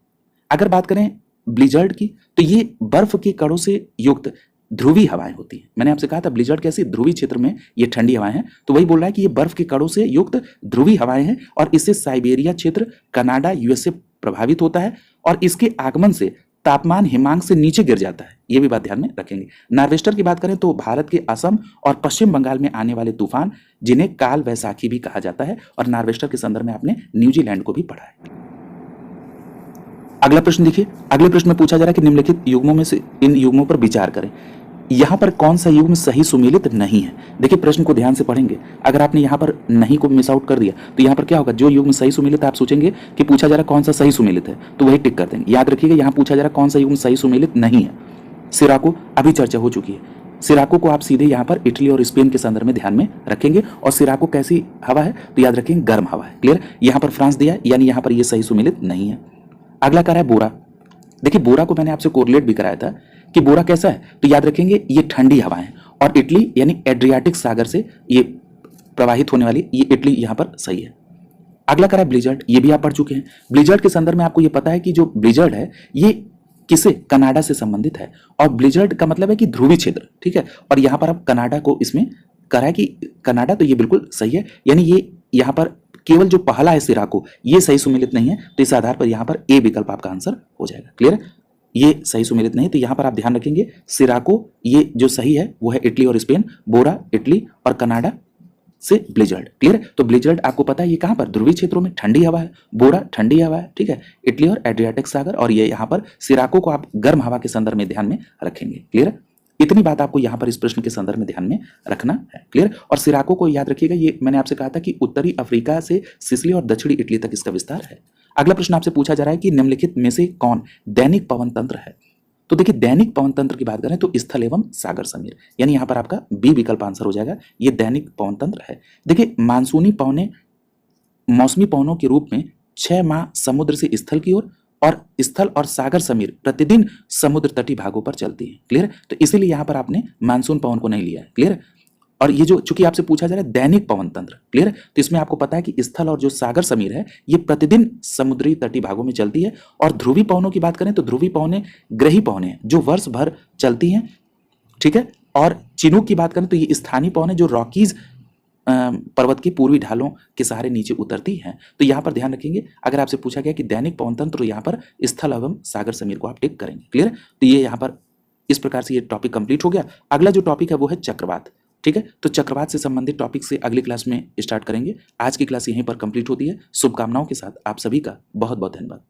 अगर बात करें ब्लिजर्ड की, तो ये बर्फ के कणों से युक्त ध्रुवीय हवाएं होती हैं। मैंने आपसे कहा था ब्लिजर्ड कैसी, ध्रुवीय क्षेत्र में ये ठंडी हवाएं हैं, तो वही बोल रहा है कि ये बर्फ के कणों से युक्त ध्रुवीय हवाएं हैं और इससे साइबेरिया क्षेत्र, कनाडा, यूएसए प्रभावित होता है और इसके आगमन से तापमान हिमांक से नीचे गिर जाता है। ये भी बात ध्यान में रखेंगे। नार्वेस्टर की बात करें तो भारत के असम और पश्चिम बंगाल में आने वाले तूफान, जिन्हें काल वैसाखी भी कहा जाता है, और नार्वेस्टर के संदर्भ में आपने न्यूजीलैंड को भी पढ़ा है। अगला प्रश्न देखिए। अगले प्रश्न में पूछा जा रहा है कि निम्नलिखित युग्मों में से इन युग्मों पर विचार करें। यहां पर कौन सा युग्म सही सुमेलित नहीं है। देखिए प्रश्न को ध्यान से पढ़ेंगे। अगर आपने यहां पर नहीं को मिस आउट कर दिया तो यहां पर क्या होगा, जो युग्म सही सुमेलित है आप सोचेंगे कि पूछा जा रहा कौन सा सही सुमेलित है, तो वही टिक कर देंगे। याद रखिएगा यहां पूछा जा रहा कौन सा युग्म सही सुमेलित नहीं है। सिराको अभी चर्चा हो चुकी है। सिराको को आप सीधे यहाँ पर इटली और स्पेन के संदर्भ में ध्यान में रखेंगे। और सिराको कैसी हवा है, तो याद रखेंगे गर्म हवा है। क्लियर। यहाँ पर फ्रांस दिया है, यानी यहाँ पर ये सही सुमेलित नहीं है। अगला कह रहा है बोरा। देखिए बोरा को मैंने आपसे कोरिलेट भी कराया था कि बोरा कैसा है, तो याद रखेंगे ये ठंडी हवाएं हैं और इटली यानी एड्रियाटिक सागर से ये प्रवाहित होने वाली, ये इटली यहाँ पर सही है। अगला करा ब्लिजर्ड, ये भी आप पढ़ चुके हैं। ब्लिजर्ड के संदर्भ में आपको ये पता है कि जो ब्लिजर्ड है ये किसे, कनाडा से संबंधित है और ब्लिजर्ड का मतलब है कि ध्रुवीय क्षेत्र। ठीक है। और यहाँ पर आप कनाडा को इसमें करा है कि कनाडा, तो ये बिल्कुल सही है। यानी ये यहाँ पर केवल जो पहला है सिराको ये सही सुमेलित नहीं है, तो इस आधार पर यहाँ पर ए विकल्प आपका आंसर हो जाएगा। क्लियर। ये सही सुमेलित नहीं, तो यहाँ पर आप ध्यान रखेंगे सिराको ये जो सही है वो है इटली और स्पेन, बोरा इटली और कनाडा से ब्लिजर्ड। क्लियर। तो ब्लिजर्ड आपको पता है ये कहाँ पर, ध्रुवीय क्षेत्रों में ठंडी हवा है, बोरा ठंडी हवा है। ठीक है। इटली और एड्रियाटिक सागर, और ये यहाँ पर सिराको को आप गर्म हवा के संदर्भ में ध्यान में रखेंगे। क्लियर। इतनी बात आपको यहाँ पर इस प्रश्न के संदर्भ में ध्यान में रखना है। क्लियर। और सिराको को याद रखिएगा, ये मैंने आपसे कहा था कि उत्तरी अफ्रीका से सिसिली और दक्षिणी इटली तक इसका विस्तार है। अगला प्रश्न आपसे पूछा जा रहा है कि निम्नलिखित में से कौन दैनिक पवन तंत्र है। तो देखिए दैनिक पवन तंत्र की बात करें तो स्थल एवं सागर समीर, यानी यहाँ पर आपका बी विकल्प आंसर हो जाएगा। ये दैनिक पवन तंत्र है। देखिए मानसूनी पवनें मौसमी पवनों के रूप में 6 माह समुद्र से स्थल की ओर और स्थल और सागर समीर प्रतिदिन समुद्र तटीय भागों पर चलती है। क्लियर। तो इसीलिए यहां पर आपने मानसून पवन को नहीं लिया है। क्लियर। और ये जो चूंकि आपसे पूछा जा रहा है दैनिक पवन तंत्र, क्लियर, तो इसमें आपको पता है कि स्थल और जो सागर समीर है ये प्रतिदिन समुद्री तटीय भागों में चलती है। और ध्रुवीय पवनों की बात करें तो ध्रुवीय पवनें ग्रही पवनें जो वर्ष भर चलती हैं। ठीक है। और चिनूक की बात करें तो ये स्थानीय पवनें जो रॉकीज पर्वत की पूर्वी ढालों के सहारे नीचे उतरती हैं। तो यहाँ पर ध्यान रखेंगे, अगर आपसे पूछा गया कि दैनिक पवन तंत्र, तो यहाँ पर स्थल एवं सागर समीर को आप टिक करेंगे। क्लियर। तो ये यहाँ पर इस प्रकार से ये टॉपिक कंप्लीट हो गया। अगला जो टॉपिक है वो है चक्रवात। ठीक है। तो चक्रवात से संबंधित टॉपिक से अगली क्लास में स्टार्ट करेंगे। आज की क्लास यहीं पर कंप्लीट होती है। शुभकामनाओं के साथ आप सभी का बहुत बहुत धन्यवाद।